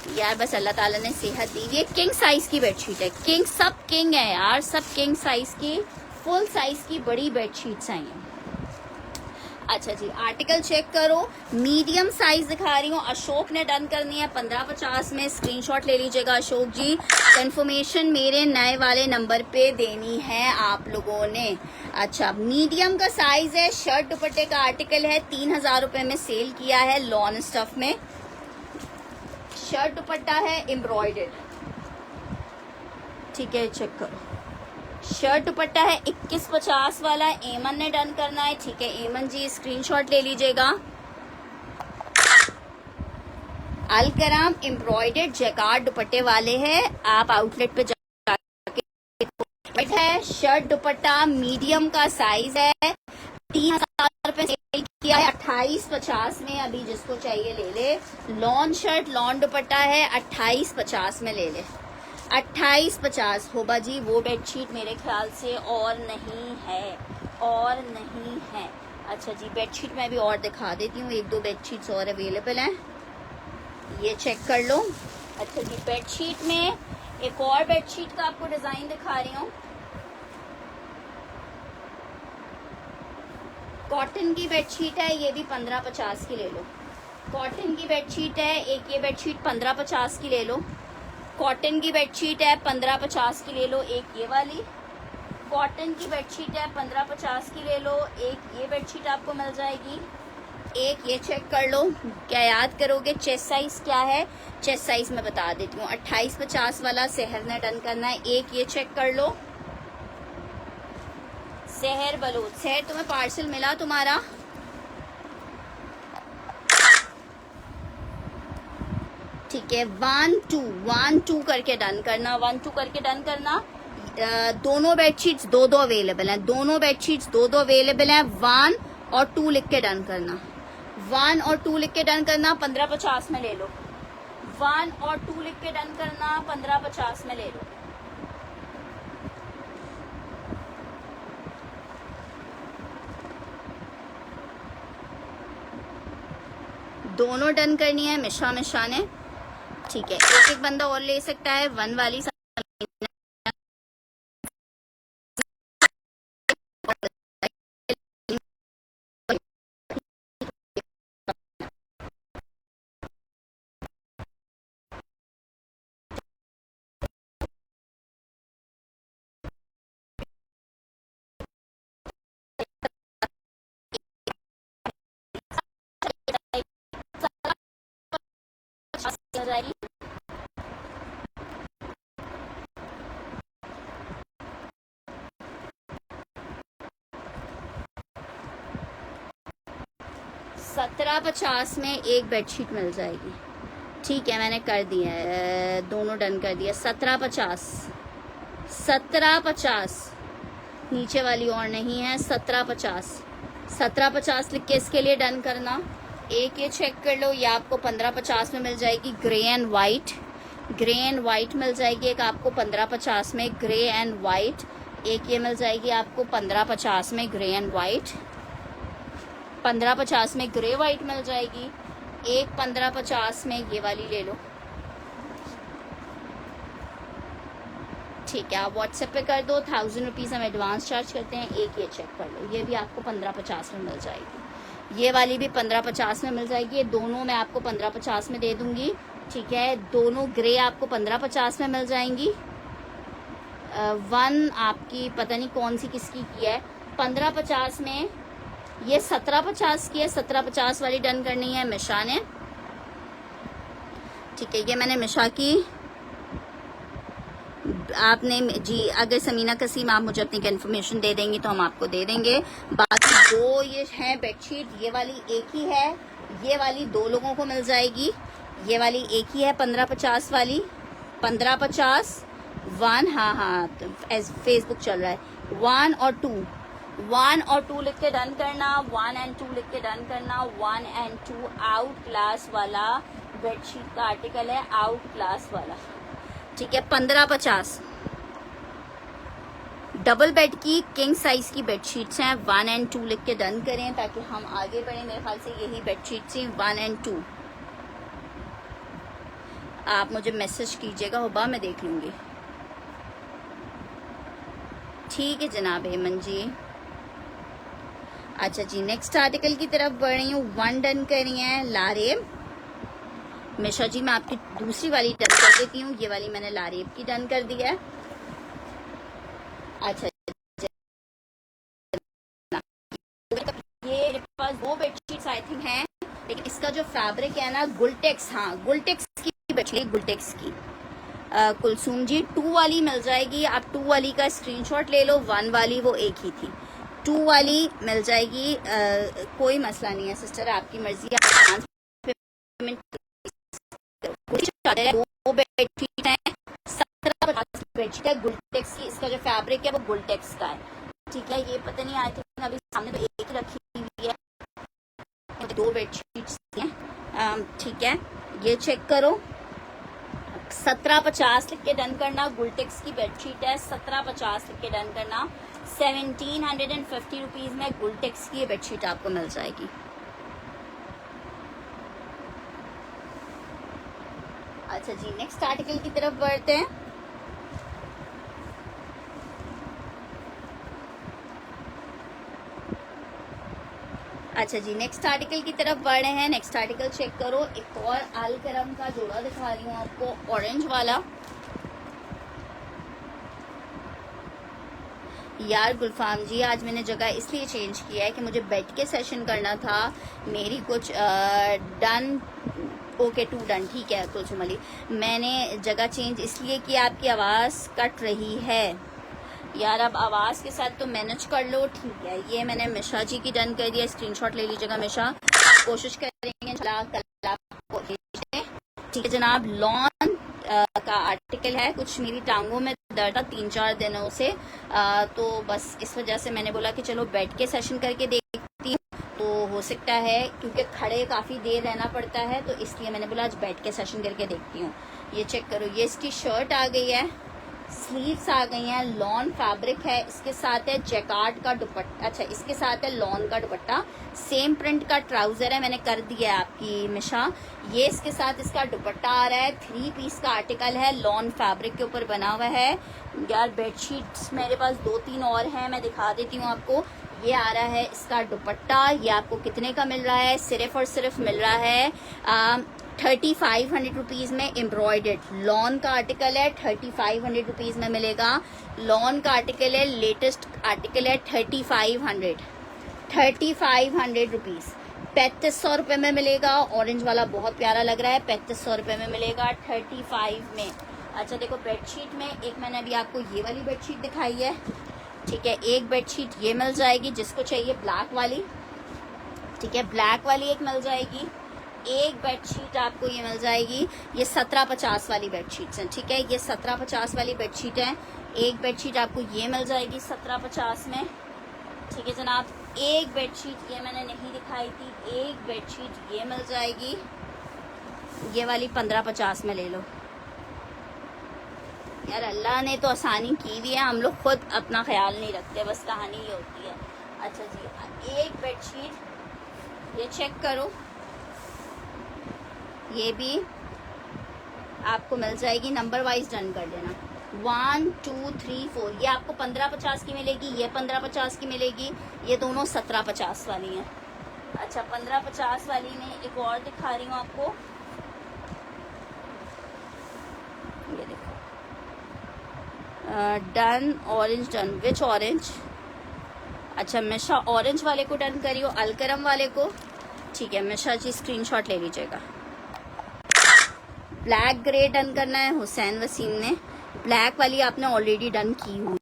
यार बस अल्लाह ताला ने सेहत दी, ये किंग साइज की बेडशीट है, किंग सब किंग है यार, सब किंग साइज की, फुल साइज की बड़ी बेडशीट्स हैं ये। अच्छा जी, आर्टिकल चेक करो, मीडियम साइज दिखा रही हूँ। अशोक ने डन करनी है 1550 में, स्क्रीनशॉट ले लीजिएगा अशोक जी। कंफर्मेशन मेरे नए वाले नंबर पे देनी है आप लोगों ने। अच्छा, मीडियम का साइज है, शर्ट दुपट्टे का आर्टिकल है, 3000 रुपए में सेल किया है लॉन स्टफ में। शर्ट दुपट्टा है एम्ब्रॉयडर्ड, ठीक है चेक करो। शर्ट दुपट्टा है 2150 वाला, एमन ने डन करना है, ठीक है एमन जी स्क्रीनशॉट ले लीजिएगा। अलकराम एम्ब्रॉयडर्ड जैकार्ड दुपट्टे वाले हैं, आप आउटलेट पे जाके है। शर्ट दुपट्टा मीडियम का साइज है, 3000 रुपए सेल किया है, 2850 में, अभी जिसको चाहिए ले ले। लॉन शर्ट लॉन दुपट्टा है, 2850 में ले ले, 2850। होबा जी वो बेडशीट मेरे ख्याल से और नहीं है, और नहीं है। अच्छा जी, बेडशीट मैं भी और दिखा देती हूँ, एक दो बेडशीट्स और अवेलेबल हैं, ये चेक कर लो। अच्छा जी, बेडशीट में एक और बेडशीट का आपको डिजाइन दिखा रही हूँ। कॉटन की बेडशीट है, ये भी 1550 की ले लो। कॉटन की बेडशीट है, एक ये बेडशीट 1550 की ले लो। कॉटन की बेडशीट है 1550 की ले लो, एक ये वाली। कॉटन की बेडशीट है 1550 की ले लो, एक ये बेडशीट आपको मिल जाएगी। एक ये चेक कर लो, क्या याद करोगे चेस्ट साइज क्या है? चेस्ट साइज मैं बता देती हूँ, 2850 वाला सेहर ने डन करना है। एक ये चेक कर लो, सेहर बलूच। सेहर तुम्हें पार्सल मिला तुम्हारा? ठीक है, 1 2 करके डन करना, 1 2 करके डन करना। दोनों बेडशीट्स दो अवेलेबल हैं, दोनों बेडशीट्स दो अवेलेबल हैं। 1 और 2 लिख के डन करना, 1 और 2 लिख के डन करना, 1550 में ले लो। 1 और 2 लिख के डन करना, 1550 में ले लो। दोनों डन करनी है मिशा ने, ठीक है। एक एक बंदा और ले सकता है, 1 वाली 1750 में एक बेडशीट मिल जाएगी, ठीक है मैंने कर दिया है, दोनों डन कर दिया। 1750 नीचे वाली और नहीं है, 1750 लिख के इसके लिए डन करना। एक ये चेक कर लो, ये आपको 1550 में मिल जाएगी, ग्रे एंड वाइट मिल जाएगी एक आपको 1550 में, ग्रे एंड वाइट। एक ये मिल जाएगी आपको 1550 में, ग्रे एंड वाइट। 1550 में ग्रे वाइट मिल जाएगी। एक 1550 में ये वाली ले लो, ठीक है। आप व्हाट्सएप पे कर दो, 1000 रुपीज़ हम एडवांस चार्ज करते हैं। एक ये चेक कर लो, ये भी आपको 1550 में मिल जाएगी, ये वाली भी 1550 में मिल जाएगी। ये दोनों मैं आपको 1550 में दे दूंगी, ठीक है। दोनों ग्रे आपको 1550 में मिल जाएंगी। 1 आपकी पता नहीं कौन सी किसकी की है, 1550 में, ये 1750 की है, 1750 वाली डन करनी है मिशा ने। ठीक है, ये मैंने मिशा की। आपने जी, अगर समीना कसीम आप मुझे अपनी इन्फॉर्मेशन दे देंगी तो हम आपको दे देंगे। बाकी दो ये है बेडशीट, ये वाली एक ही है, ये वाली दो लोगों को मिल जाएगी। ये वाली एक ही है 1550 वाली, 1550 1, हाँ फेसबुक चल रहा है, 1 और 2, 1 और 2 लिख के डन करना, 1 एंड 2 लिख के डन करना। 1 एंड 2 आउट क्लास वाला बेडशीट का आर्टिकल है, आउट क्लास वाला। ठीक है, 1550 डबल बेड की किंग साइज की बेडशीट्स हैं। 1 एंड 2 लिख के डन करें ताकि हम आगे बढ़ें। मेरे ख्याल से यही बेडशीट्स हैं 1 एंड 2। आप मुझे मैसेज कीजिएगा हुबा, मैं देख लूंगी। ठीक है जनाब हेमन जी। अच्छा जी, नेक्स्ट आर्टिकल की तरफ बढ़ रही हूँ। 1 डन करी है लारेब। मिशा जी मैं आपकी दूसरी वाली डन कर देती हूँ, ये वाली मैंने लारेब की डन कर दी है। अच्छा, ये मेरे पास 2 बेडशीट्स आई थिंक हैं, लेकिन इसका जो फैब्रिक है ना गुलटेक्स, हाँ गुलटेक्स की बेडशीट, गुलटेक्स की। कुलसूम जी 2 वाली मिल जाएगी, आप 2 वाली का स्क्रीनशॉट ले लो। 1 वाली वो एक ही थी, 2 वाली मिल जाएगी। कोई मसला नहीं है सिस्टर, आपकी मर्जी। आप दो बेडशीट है, 1750 बेडशीट है गुलटेक्स की। इसका जो फैब्रिक है वो गुलटेक्स का है। ठीक है, ये पता नहीं आई थिंक अभी सामने तो एक रखी हुई है, 2 बेडशीट्स हैं। ठीक है, ये चेक करो। 1750 लिख के डन करना, गुलटेक्स की बेडशीट है। 1750 लिख के डन करना। 1750 रुपीज में गुलटेक्स की बेडशीट आपको मिल जाएगी। अच्छा जी, नेक्स्ट आर्टिकल की तरफ बढ़ते हैं। अच्छा जी, नेक्स्ट आर्टिकल की तरफ बढ़ रहे हैं। नेक्स्ट आर्टिकल चेक करो। एक और अल करम का जोड़ा दिखा रही हूँ आपको, ऑरेंज वाला। यार गुलफाम जी, आज मैंने जगह इसलिए चेंज किया है कि मुझे बैठ के सेशन करना था। मेरी कुछ डन, ओके 2 डन, ठीक है कुलसुम अली। मैंने जगह चेंज इसलिए कि आपकी आवाज़ कट रही है। यार अब आवाज़ के साथ तो मैनेज कर लो। ठीक है, ये मैंने मिशा जी की डन कर दिया, स्क्रीनशॉट ले लीजिएगा मिशा। कोशिश करेंगे कल आपको। ठीक है जनाब, लॉन का आर्टिकल है। कुछ मेरी टांगों में दर्द था 3-4 दिनों से, तो बस इस वजह से मैंने बोला कि चलो बैठ के सेशन करके देखती हूँ। तो हो सकता है क्योंकि खड़े काफ़ी देर रहना पड़ता है, तो इसलिए मैंने बोला आज बैठ के सेशन करके देखती हूँ। ये चेक करो, ये इसकी शर्ट आ गई है, स्लीव्स आ गई हैं, लॉन फैब्रिक है, इसके साथ है जैकार्ड का दुपट्टा। अच्छा, इसके साथ है लॉन का दुपट्टा, सेम प्रिंट का ट्राउजर है, मैंने कर दिया है आपकी मिशा। ये इसके साथ इसका दुपट्टा आ रहा है। 3 पीस का आर्टिकल है, लॉन फैब्रिक के ऊपर बना हुआ है। यार बेडशीट्स मेरे पास 2-3 और हैं, मैं दिखा देती हूँ आपको। ये आ रहा है इसका दुपट्टा, ये आपको कितने का मिल रहा है? सिर्फ और सिर्फ मिल रहा है 3500 रुपीज़ में। एम्ब्रॉयडर्ड लॉन का आर्टिकल है, 3500 रुपीज़ में मिलेगा। लॉन का आर्टिकल है, लेटेस्ट आर्टिकल है, 3500 रुपीज़, 3500 रुपये में मिलेगा। ऑरेंज वाला बहुत प्यारा लग रहा है, 3500 रुपये में मिलेगा 35 में। अच्छा देखो, बेडशीट में एक मैंने अभी आपको ये वाली बेडशीट दिखाई है, ठीक है। एक बेडशीट ये मिल जाएगी जिसको चाहिए ब्लैक वाली, ठीक है, ब्लैक वाली एक मिल जाएगी। एक बेडशीट आपको ये मिल जाएगी, ये 1750 वाली बेडशीट्स हैं, ठीक है, ये 1750 वाली बेडशीट है। एक बेडशीट आपको ये मिल जाएगी 1750 में, ठीक है जनाब। एक बेडशीट ये मैंने नहीं दिखाई थी, एक बेडशीट ये मिल जाएगी, ये वाली 1550 में ले लो। यार अल्लाह ने तो आसानी की हुई है, हम लोग खुद अपना ख्याल नहीं रखते, बस कहानी ये होती है। अच्छा जी, एक बेडशीट ये चेक करो, ये भी आपको मिल जाएगी, नंबर वाइज डन कर देना, 1 2 3 4। ये आपको 1550 की मिलेगी, ये 1550 की मिलेगी, ये दोनों 1750 वाली हैं। अच्छा, 1550 वाली में एक और दिखा रही हूँ आपको, ये देखो, done orange, done which orange, अच्छा मिशा ऑरेंज वाले को डन करियो, अलकरम वाले को। ठीक है मिशा जी, स्क्रीनशॉट ले लीजिएगा। ब्लैक ग्रे डन करना है हुसैन वसीम ने। ब्लैक वाली आपने ऑलरेडी डन की हुई।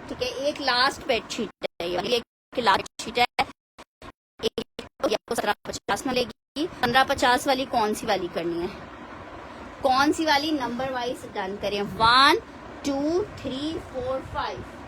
ठीक है, एक लास्ट बेडशीट है, एक लास्ट बेडशीट है। एक आपको 1750 में लेगी। 1550 वाली कौन सी वाली करनी है, कौन सी वाली नंबर वाइज डन करें? 1 2 3 4 5।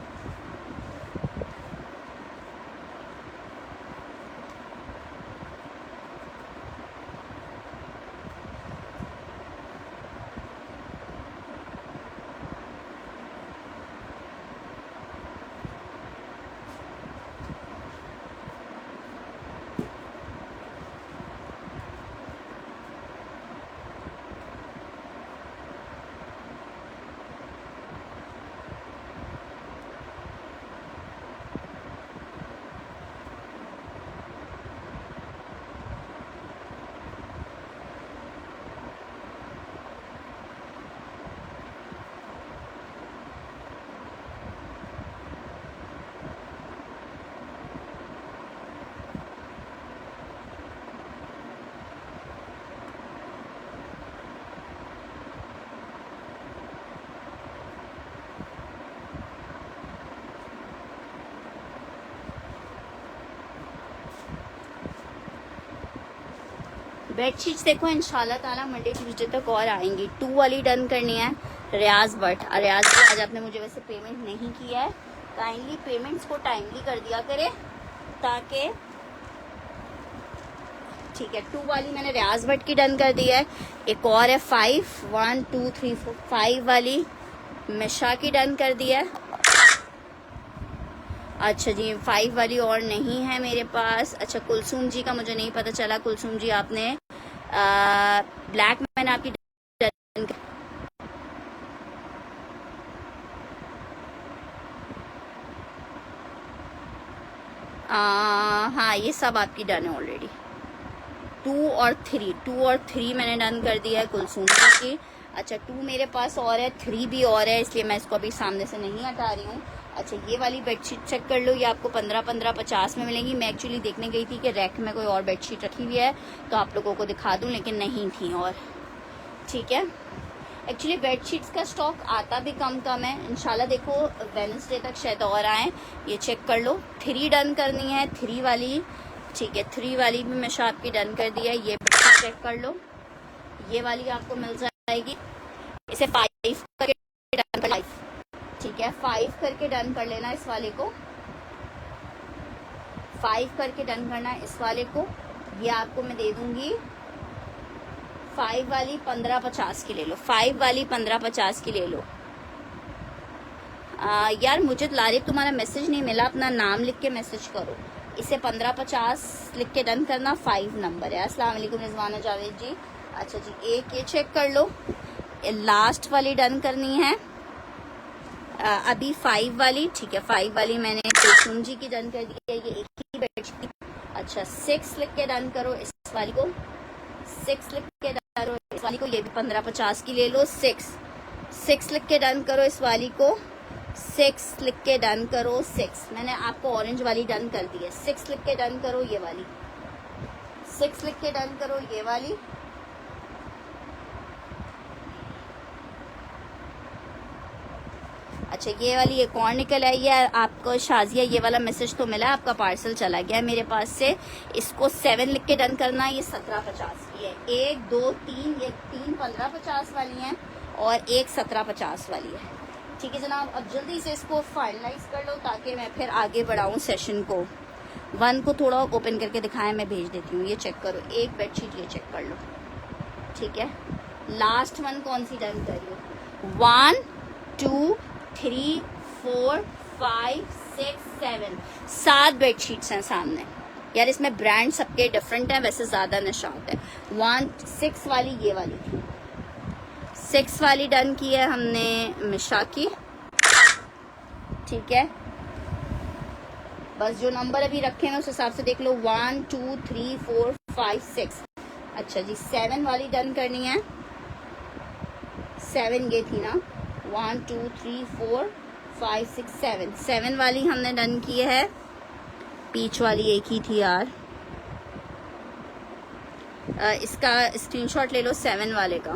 बेडशीट्स देखो इंशाल्लाह ताला मंडे ट्यूसडे तक और आएंगी। 2 वाली डन करनी है रियाज भट्ट। रियाज जी आज आपने मुझे वैसे पेमेंट नहीं किया है, काइंडली पेमेंट्स को टाइमली कर दिया करे ताकि। ठीक है, 2 वाली मैंने रियाज भट्ट की डन कर दी है। एक और है 5 1 2 3 4 5 वाली मिशा की डन कर दी है। अच्छा जी 5 वाली और नहीं है मेरे पास। अच्छा कुलसूम जी का मुझे नहीं पता चला। कुलसूम जी आपने ब्लैक मैंने आपकी डन हाँ ये सब आपकी डन है ऑलरेडी। 2 और 3 मैंने डन कर दिया है कुलसूम जी की। अच्छा 2 मेरे पास और है, 3 भी और है, इसलिए मैं इसको अभी सामने से नहीं हटा रही हूँ। अच्छा ये वाली बेडशीट चेक कर लो, ये आपको 15-15-50 में मिलेंगी। मैं एक्चुअली देखने गई थी कि रैक में कोई और बेडशीट रखी हुई है तो आप लोगों को दिखा दूं, लेकिन नहीं थी और। ठीक है, एक्चुअली बेडशीट्स का स्टॉक आता भी कम है। इंशाल्लाह देखो वेडनेसडे तक शायद और आए, ये चेक कर लो। 3 डन करनी है, 3 वाली। ठीक है 3 वाली भी मैं आपकी डन कर दी है। ये बेडशीट चेक कर लो, ये वाली आपको मिल जाएगी। इसे 5 करके डन कर। ठीक है 5 करके डन कर लेना इस वाले को, 5 करके डन करना है इस वाले को। ये आपको मैं दे दूंगी 5 वाली 1550 की ले लो। 5 वाली 1550 की ले लो। यार मुझे लारिफ तुम्हारा मैसेज नहीं मिला, अपना नाम लिख के मैसेज करो। इसे 1550 लिख के डन करना, 5 नंबर है। अस्सलाम वालेकुम रिजवाना जावेद जी। अच्छा जी एक ये चेक कर लो, लास्ट वाली डन करनी है अभी 5 वाली। ठीक है 5 वाली मैंने कुलसूम जी की डन कर दी है, ये एक ही बेडशीट। अच्छा 6 लिख के डन करो इस वाली को, 6 लिख के डन करो इस वाली को। ये भी 1550 की ले लो। 6 लिख के डन करो इस वाली को, 6 लिख के डन करो। 6 मैंने आपको ऑरेंज वाली डन कर दी है। 6 लिख के डन करो ये वाली, 6 लिख के डन करो ये वाली। अच्छा ये वाली एक और निकल आई है आपको शाजिया, ये वाला मैसेज तो मिला, आपका पार्सल चला गया है मेरे पास से। इसको 7 लिख के डन करना है, ये 1750 की है। 1 2 3, ये 3 1550 वाली हैं और एक 1750 वाली है। ठीक है जनाब, अब जल्दी से इसको फाइनलाइज कर लो ताकि मैं फिर आगे बढ़ाऊं सेशन को। 1 को थोड़ा ओपन करके दिखाएं, मैं भेज देती हूँ। ये चेक करो, एक बेडशीट ये चेक कर लो। ठीक है लास्ट 1 कौन सी डन करियो? 1 2 3 4 5 6 7 7 बेडशीट्स हैं सामने। यार इसमें ब्रांड सबके डिफरेंट है, वैसे ज्यादा निशात है। 6 वाली ये वाली थी, 6 वाली डन की है हमने मिशा की। ठीक है बस जो नंबर अभी रखे हैं उस हिसाब से देख लो। 1 2 3 4 5 6। अच्छा जी 7 वाली डन करनी है। 7 ये थी ना, 1 2 3 4 5, 6, 7 7 वाली हमने डन की है। पीच वाली एक ही थी यार। इसका स्क्रीनशॉट ले लो 7 वाले का।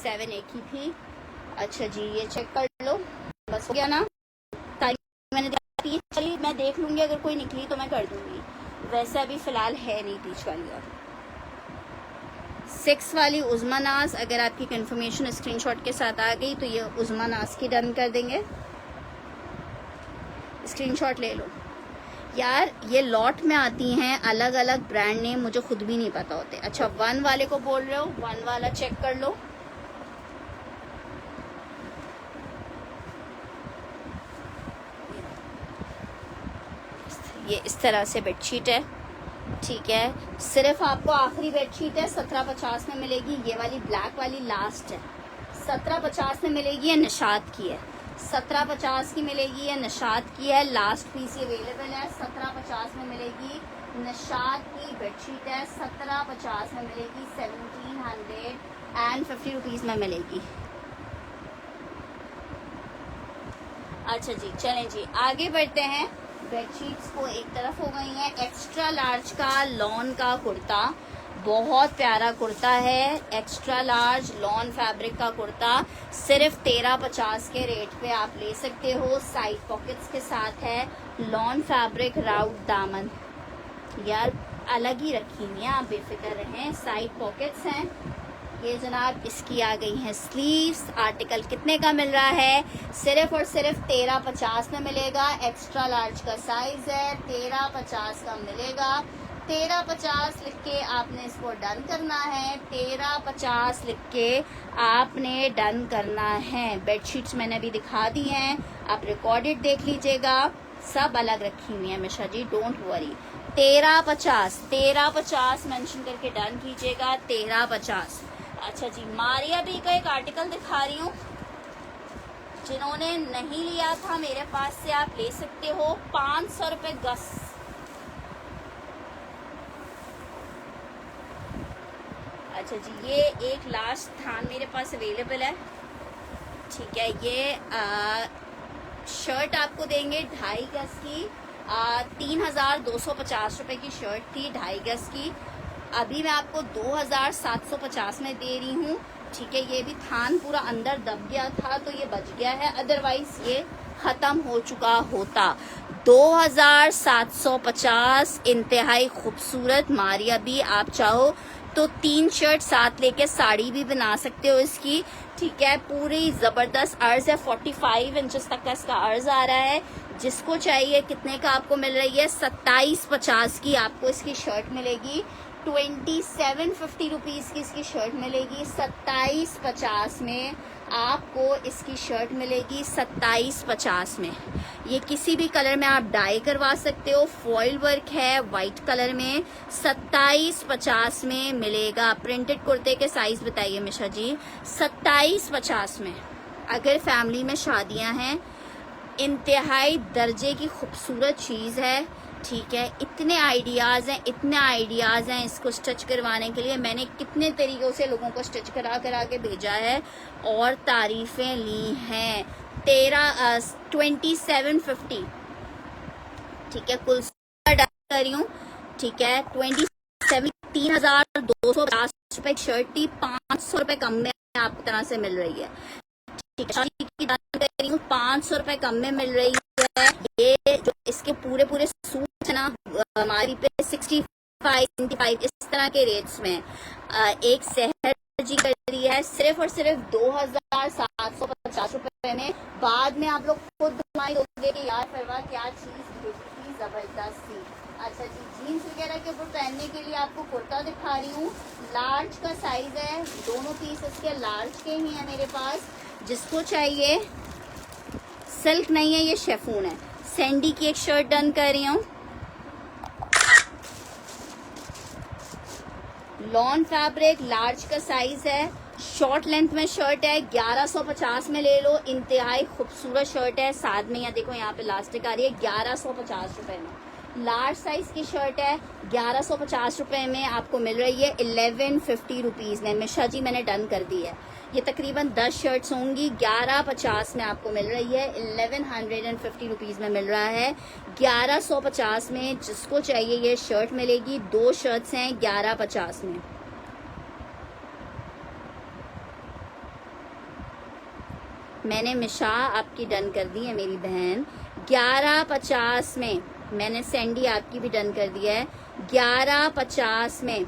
7 एक ही थी। अच्छा जी, ये चेक कर लो। बस हो गया ना? मैंने पीच वाली मैं देख लूंगी, अगर कोई निकली तो मैं कर दूंगी। वैसे अभी फिलहाल है नहीं पीच वाली। और 6 वाली उज़्मा नाज, अगर आपकी कंफर्मेशन स्क्रीनशॉट के साथ आ गई तो ये उज़्मा नाज की डन कर देंगे। स्क्रीनशॉट ले लो यार। ये लॉट में आती हैं अलग अलग ब्रांड नेम, मुझे खुद भी नहीं पता होते। अच्छा 1 वाले को बोल रहे हो, 1 वाला चेक कर लो। ये इस तरह से बेडशीट है, ठीक है। सिर्फ आपको आखिरी बेडशीट है 1750 में मिलेगी। ये वाली ब्लैक वाली लास्ट है, 1750 में मिलेगी। ये निशात की है, 1750 की मिलेगी। ये निशात की है, लास्ट पीस ये अवेलेबल है। 1750 में मिलेगी। निशात की बेडशीट है, 1750 में मिलेगी। 1750 रुपीज़ में मिलेगी। अच्छा जी, चलें जी आगे बढ़ते हैं। बेडशीट्स को एक तरफ हो गई हैं। एक्स्ट्रा लार्ज का लॉन का कुर्ता, बहुत प्यारा कुर्ता है। एक्स्ट्रा लार्ज लॉन फैब्रिक का कुर्ता सिर्फ 1350 के रेट पे आप ले सकते हो। साइड पॉकेट्स के साथ है। लॉन फैब्रिक राउट दामन, यार अलग ही रखी हुई है, आप बेफिक्र रहें। साइड पॉकेट्स हैं ये जनाब। इसकी आ गई हैं स्लीव्स। आर्टिकल कितने का मिल रहा है? सिर्फ और सिर्फ 1350 में मिलेगा। एक्स्ट्रा लार्ज का साइज है, 1350 का मिलेगा। 1350 लिख के आपने इसको डन करना है। 1350 लिख के आपने डन करना है। बेडशीट्स मैंने अभी दिखा दी हैं, आप रिकॉर्डेड देख लीजिएगा। सब अलग रखी हुई हैं मिशा जी, डोंट वरी। 1350 मेंशन करके डन कीजिएगा। 1350। अच्छा जी, मारिया बी का एक आर्टिकल दिखा रही हूँ। जिन्होंने नहीं लिया था मेरे पास से आप ले सकते हो। 500 रुपये गज। अच्छा जी, ये एक लास्ट थान मेरे पास अवेलेबल है, ठीक है। ये शर्ट आपको देंगे 2.5 गज की। 3250 रुपए की शर्ट थी 2.5 गज की। अभी मैं आपको 2750 में दे रही हूँ, ठीक है। ये भी थान पूरा अंदर दब गया था तो ये बच गया है, अदरवाइज ये खत्म हो चुका होता। 2750 इंतहाई खूबसूरत मारिया भी। आप चाहो तो 3 शर्ट साथ लेके साड़ी भी बना सकते हो इसकी, ठीक है। पूरी जबरदस्त अर्ज है, 45 इंचेस तक का इसका अर्ज आ रहा है। जिसको चाहिए कितने का आपको मिल रही है? 2750 की आपको इसकी शर्ट मिलेगी। 2750 रुपीज़ की इसकी शर्ट मिलेगी। 2750 में आपको इसकी शर्ट मिलेगी। 2750 में ये किसी भी कलर में आप डाई करवा सकते हो। फॉइल वर्क है वाइट कलर में। 2750 में मिलेगा। प्रिंटेड कुर्ते के साइज बताइए मिशा जी। 2750 में। अगर फैमिली में शादियां हैं, इंतहाई दर्जे की खूबसूरत चीज़ है, ठीक है। इतने आइडियाज़ हैं इसको स्टिच करवाने के लिए। मैंने कितने तरीक़ों से लोगों को स्टिच करा के भेजा है और तारीफ़ें ली हैं। 2750, ठीक है। कुल कर रही हूँ, ठीक है। 3250 रुपए शर्ट थी, 500 रुपए कम में आपकी तरह से मिल रही है, ठीक है। की दान कर रही हूँ, 500 रुपए कम में मिल रही है। ये जो इसके पूरे सूट है ना हमारी पे 65, 75 इस तरह के रेट्स में एक सहर जी कर रही है सिर्फ और सिर्फ 2750 रुपए में। बाद में आप लोग खुद दिमाग दोगे कि यार फरवा क्या चीज थी, जबरदस्त थी। अच्छा जी, जीन्स वगैरह के ऊपर पहनने के लिए आपको कुर्ता दिखा रही हूँ। लार्ज का साइज है, दोनों पीस इसके लार्ज के ही है मेरे पास। जिसको चाहिए, सिल्क नहीं है ये शेफून है। सैंडी की एक शर्ट डन कर रही हूँ। लॉन फैब्रिक, लार्ज का साइज है, शॉर्ट लेंथ में शर्ट है। 1150 में ले लो। इंतहाई खूबसूरत शर्ट है। साथ में यहाँ देखो यहाँ पे लास्टिक आ रही है। 1150 रुपए में लार्ज साइज की शर्ट है 1150 रुपए में आपको मिल रही है 1150 रुपीज में। मिशा जी मैंने डन कर दी है। ये तकरीबन 10 शर्ट्स होंगी, 1150 में आपको मिल रही है, 1150 रुपीज में मिल रहा है। 1150 में जिसको चाहिए ये शर्ट मिलेगी। 2 शर्ट्स हैं 1150 में। मैंने मिशा आपकी डन कर दी है मेरी बहन 1150 में। मैंने सैंडी आपकी भी डन कर दिया है 1150 में।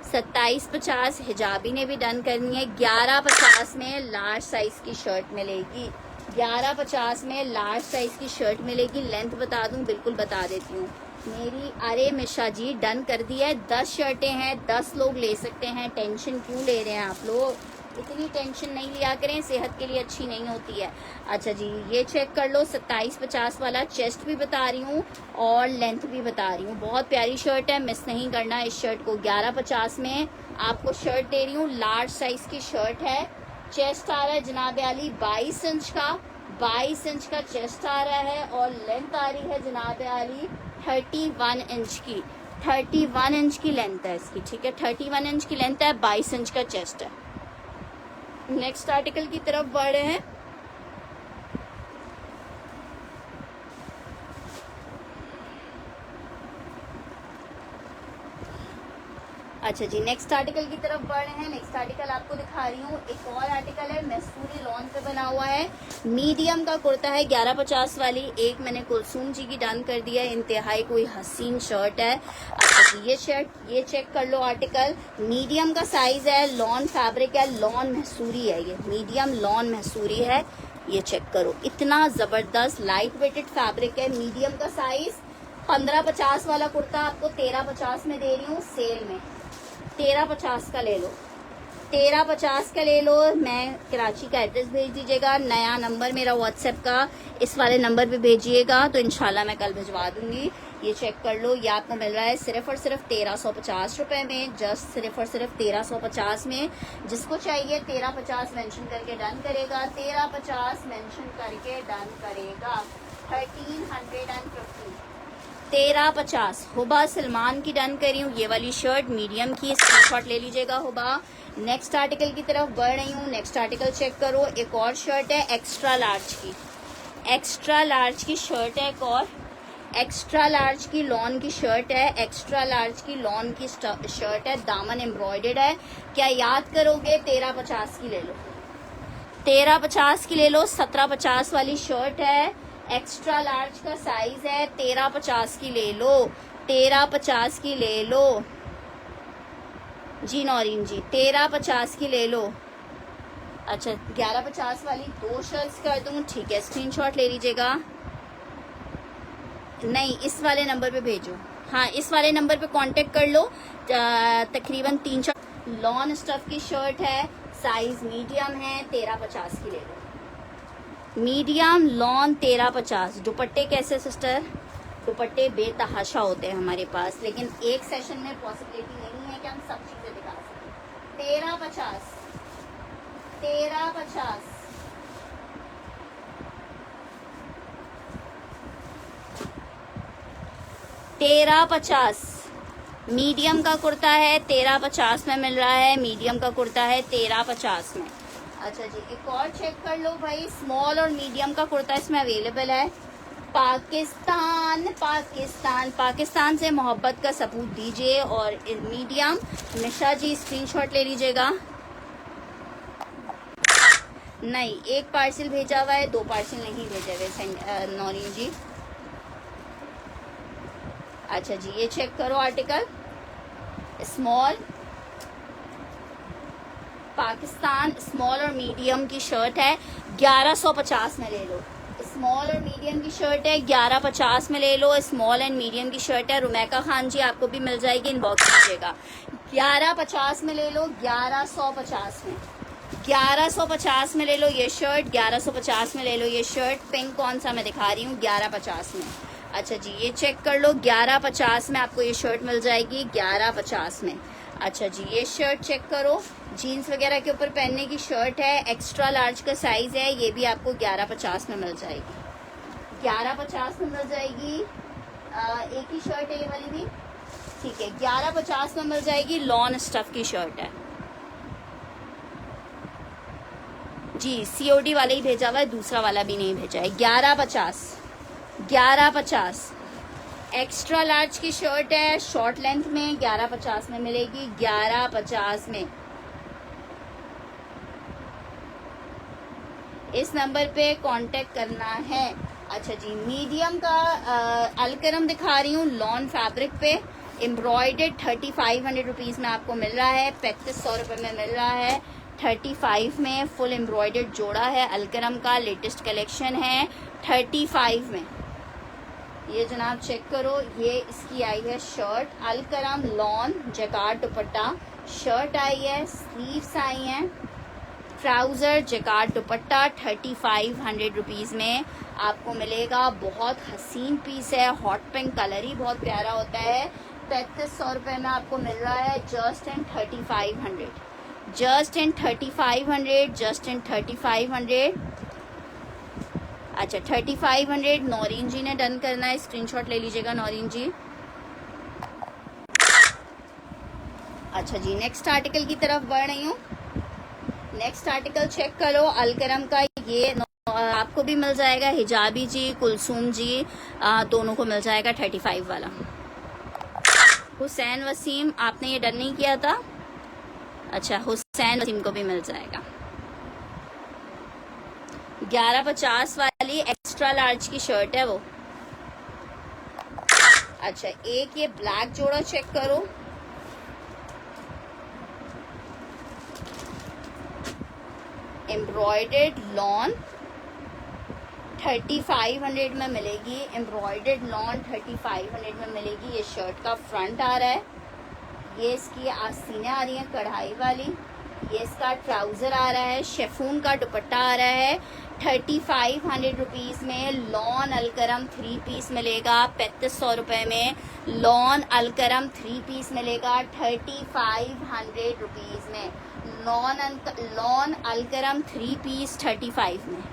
2750 हिजाबी ने भी डन करनी है। 1150 में लार्ज साइज की शर्ट मिलेगी। 1150 में लार्ज साइज की शर्ट मिलेगी। लेंथ बता दूं? बिल्कुल बता देती हूँ मेरी। अरे मिशा जी डन कर दी है। 10 शर्टें हैं, 10 लोग ले सकते हैं। टेंशन क्यों ले रहे हैं आप लोग? इतनी टेंशन नहीं लिया करें, सेहत के लिए अच्छी नहीं होती है। अच्छा जी ये चेक कर लो 2750 वाला। चेस्ट भी बता रही हूँ और लेंथ भी बता रही हूँ। बहुत प्यारी शर्ट है, मिस नहीं करना इस शर्ट को। 1150 में आपको शर्ट दे रही हूँ। लार्ज साइज की शर्ट है। चेस्ट आ रहा है जनाब आली 22 इंच का। 22 इंच का चेस्ट आ रहा है और लेंथ आ रही है जनाब आली 31 इंच की। 31 इंच की लेंथ है इसकी, ठीक है। 31 इंच की लेंथ है, 22 इंच का चेस्ट है। नेक्स्ट आर्टिकल की तरफ बढ़ रहे हैं। अच्छा जी नेक्स्ट आर्टिकल की तरफ बढ़ रहे हैं। नेक्स्ट आर्टिकल आपको दिखा रही हूँ। एक और आर्टिकल है, मैसूरी लॉन पे बना हुआ है। मीडियम का कुर्ता है 1150 वाली। एक मैंने कुलसूम जी की डन कर दिया है। इंतहाई कोई हसीन शर्ट है। अच्छा जी ये शर्ट ये चेक कर लो आर्टिकल। मीडियम का साइज है, लॉन फैब्रिक है, लॉन मैसूरी है। ये मीडियम लॉन मैसूरी है। ये चेक करो इतना जबरदस्त लाइट वेटेड फैब्रिक है। मीडियम का साइज। 1550 वाला कुर्ता आपको 1350 में दे रही हूँ सेल में। 1350 का ले लो, 1350 का ले लो। मैं कराची का एड्रेस भेज दीजिएगा। नया नंबर मेरा व्हाट्सएप का इस वाले नंबर पे भेजिएगा तो इंशाल्लाह मैं कल भिजवा दूंगी। ये चेक कर लो। ये आपको मिल रहा है सिर्फ और सिर्फ 1350 रुपए में। जस्ट सिर्फ और सिर्फ 1350 में। जिसको चाहिए 1350 मेंशन करके डन करेगा। 1350 मेंशन करके डन करेगा। 1350 1350 हुबा सलमान की डन करी हूँ। ये वाली शर्ट मीडियम की, स्क्रीनशॉट ले लीजिएगा हुबा। नेक्स्ट आर्टिकल की तरफ बढ़ रही हूँ। नेक्स्ट आर्टिकल चेक करो। एक और शर्ट है एक्स्ट्रा लार्ज की। एक्स्ट्रा लार्ज की शर्ट है। एक और एक्स्ट्रा लार्ज की लॉन की शर्ट है। एक्स्ट्रा लार्ज की लॉन की शर्ट है। दामन एम्ब्रॉयडर्ड है। क्या याद करोगे? 1350 की ले लो। 1350 की ले लो। 1750 वाली शर्ट है। एक्स्ट्रा लार्ज का साइज है। 1350 की ले लो। 1350 की ले लो जी नौरीन जी। 1350 की ले लो। अच्छा 1150 वाली 2 शर्ट्स कर दूं? ठीक है स्क्रीनशॉट ले लीजिएगा। नहीं इस वाले नंबर पे भेजो। हाँ इस वाले नंबर पे कांटेक्ट कर लो। तकरीबन 3 शर्ट लॉन स्टफ की शर्ट है। साइज मीडियम है। 1350 की ले लो। Medium lawn 1350। दुपट्टे कैसे सिस्टर? दुपट्टे बेतहाशा होते हैं हमारे पास, लेकिन एक सेशन में पॉसिबिलिटी नहीं है कि हम सब चीजें दिखा सकें। 1350 1350 1350 मीडियम का कुर्ता है। 1350 में मिल रहा है। मीडियम का कुर्ता है 1350 में। अच्छा जी एक और चेक कर लो भाई। स्मॉल और मीडियम का कुर्ता इसमें अवेलेबल है। पाकिस्तान पाकिस्तान पाकिस्तान से मोहब्बत का सबूत दीजिए। और मीडियम मिशा जी स्क्रीनशॉट ले लीजिएगा। नहीं एक पार्सल भेजा हुआ है, 2 पार्सल नहीं भेजे हुए नौरीन जी। अच्छा जी ये चेक करो आर्टिकल। स्मॉल पाकिस्तान स्मॉल और मीडियम की शर्ट है। 1150 में ले लो। स्मॉल और मीडियम की शर्ट है 1150 में ले लो। स्मॉल एंड मीडियम की शर्ट है। रुमैका खान जी आपको भी मिल जाएगी, इनबॉक्स कीजिएगा। 1150 में ले लो। 1150 में 1150 में ले लो ये शर्ट। 1150 में ले लो ये शर्ट। पिंक कौन सा मैं दिखा रही हूँ 1150 में। अच्छा जी ये चेक कर लो। 1150 में आपको ये शर्ट मिल जाएगी। 1150 में। अच्छा जी ये शर्ट चेक करो। जीन्स वगैरह के ऊपर पहनने की शर्ट है। एक्स्ट्रा लार्ज का साइज है। ये भी आपको 1150 में मिल जाएगी। 1150 में मिल जाएगी। एक ही शर्ट है ये वाली भी, ठीक है। 1150 में मिल जाएगी, लॉन स्टफ की शर्ट है जी। COD वाला ही भेजा हुआ है, दूसरा वाला भी नहीं भेजा है। 1150 एक्स्ट्रा लार्ज की शर्ट है, शॉर्ट लेंथ में 1150 में मिलेगी, 1150 में। इस नंबर पे कांटेक्ट करना है। अच्छा जी, मीडियम का अलकरम दिखा रही हूँ, लॉन फैब्रिक पे एम्ब्रॉयडर्ड 3500 रुपीज़ में आपको मिल रहा है, 3500 रुपये में मिल रहा है। 35 में फुल एम्ब्रॉयडर्ड जोड़ा है अलकरम का, लेटेस्ट कलेक्शन है 35 में। ये जनाब चेक करो, ये इसकी आई है shirt Alkaram lawn jacquard dupatta shirt आई है, स्लीव्स आई हैं, ट्राउजर जैकार्ड दुपट्टा 3500 रुपीज़ में आपको मिलेगा। बहुत हसीन पीस है, हॉट पिंक कलर ही बहुत प्यारा होता है। 3500 रुपये में आपको मिल रहा है, just in 3500, just in 3500, just in 3500। अच्छा 3500 नौरीन जी ने डन करना है, स्क्रीनशॉट ले लीजिएगा नौरीन जी। अच्छा जी, नेक्स्ट आर्टिकल की तरफ बढ़ रही हूँ। नेक्स्ट आर्टिकल चेक करो, अलकरम का ये आपको भी मिल जाएगा, हिजाबी जी कुलसूम जी दोनों को मिल जाएगा 35 वाला। हुसैन वसीम आपने ये डन नहीं किया था, अच्छा हुसैन वसीम को भी मिल जाएगा। 1150 वाली एक्स्ट्रा लार्ज की शर्ट है वो। अच्छा एक ये ब्लैक जोड़ा चेक करो, एम्ब्रॉयडर्ड लॉन 3500 में मिलेगी, एम्ब्रॉयडर्ड लॉन 3500 में मिलेगी। ये शर्ट का फ्रंट आ रहा है, ये इसकी आस्तीनें आ रही हैं कढ़ाई वाली, ये इसका ट्राउजर आ रहा है, शेफून का दुपट्टा आ रहा है। 3500 रुपीज़ में लॉन अलकरम 3 पीस मिलेगा, 3500 रुपये में लॉन अलकरम 3 पीस मिलेगा 3500 रुपीज़ में। लॉन अलकरम 3 पीस 35 में।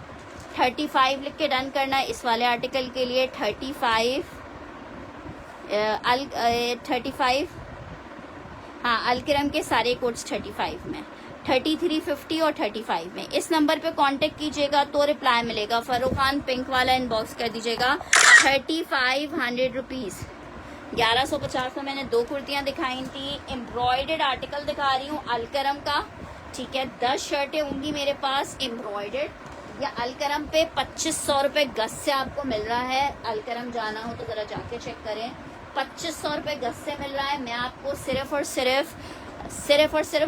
35 लिख के डन करना है इस वाले आर्टिकल के लिए। 35 हाँ, अलकरम के सारे कोड्स 35 में, 3350 और 35 में। इस नंबर पे कांटेक्ट कीजिएगा तो रिप्लाई मिलेगा। फरूक खान पिंक वाला इनबॉक्स कर दीजिएगा। 3500 रुपीज़। 1150 में मैंने 2 कुर्तियां दिखाई थी, एम्ब्रॉयडर्ड आर्टिकल दिखा रही हूँ अलकरम का, ठीक है। 10 शर्टें होंगी मेरे पास एम्ब्रॉयडर्ड। या अलकरम पे 2500 रुपये गज से आपको मिल रहा है। अलकरम जाना हो तो ज़रा जाके चेक करें, 2500 रुपये गज से मिल रहा है। मैं आपको सिर्फ और सिर्फ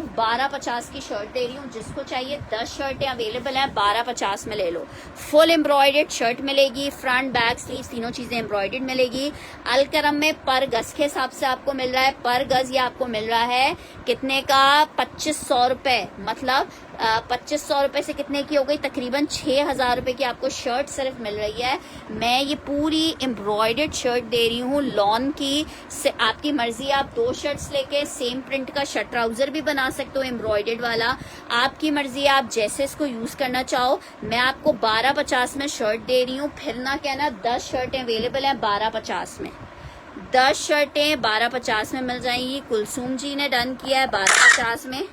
1250 की शर्ट दे रही हूँ। जिसको चाहिए 10 शर्टें अवेलेबल हैं, 1250 में ले लो। फुल एम्ब्रॉयडर्ड शर्ट मिलेगी, फ्रंट बैक स्लीव्स तीनों चीजें एम्ब्रॉयडर्ड मिलेगी। अलकरम में पर गज के हिसाब से आपको मिल रहा है, पर गज ये आपको मिल रहा है कितने का, 2500 रुपये। मतलब 2500 रुपये से कितने की हो गई, तकरीबन 6000 रुपये की आपको शर्ट सिर्फ मिल रही है। मैं ये पूरी एम्ब्रॉयडर्ड शर्ट दे रही हूँ लॉन की। आपकी मर्जी, आप 2 शर्ट्स लेके सेम प्रिंट का शर्ट ट्राउजर भी बना सकते हो एम्ब्रॉयडर्ड वाला, आपकी मर्जी, आप जैसे इसको यूज करना चाहो। मैं आपको 1250 में शर्ट दे रही हूँ, फिर ना कहना 10 शर्टें अवेलेबल हैं 1250 में। 10 शर्टें 1250 में मिल जाएंगी। कुलसूम जी ने डन किया है 1250 में,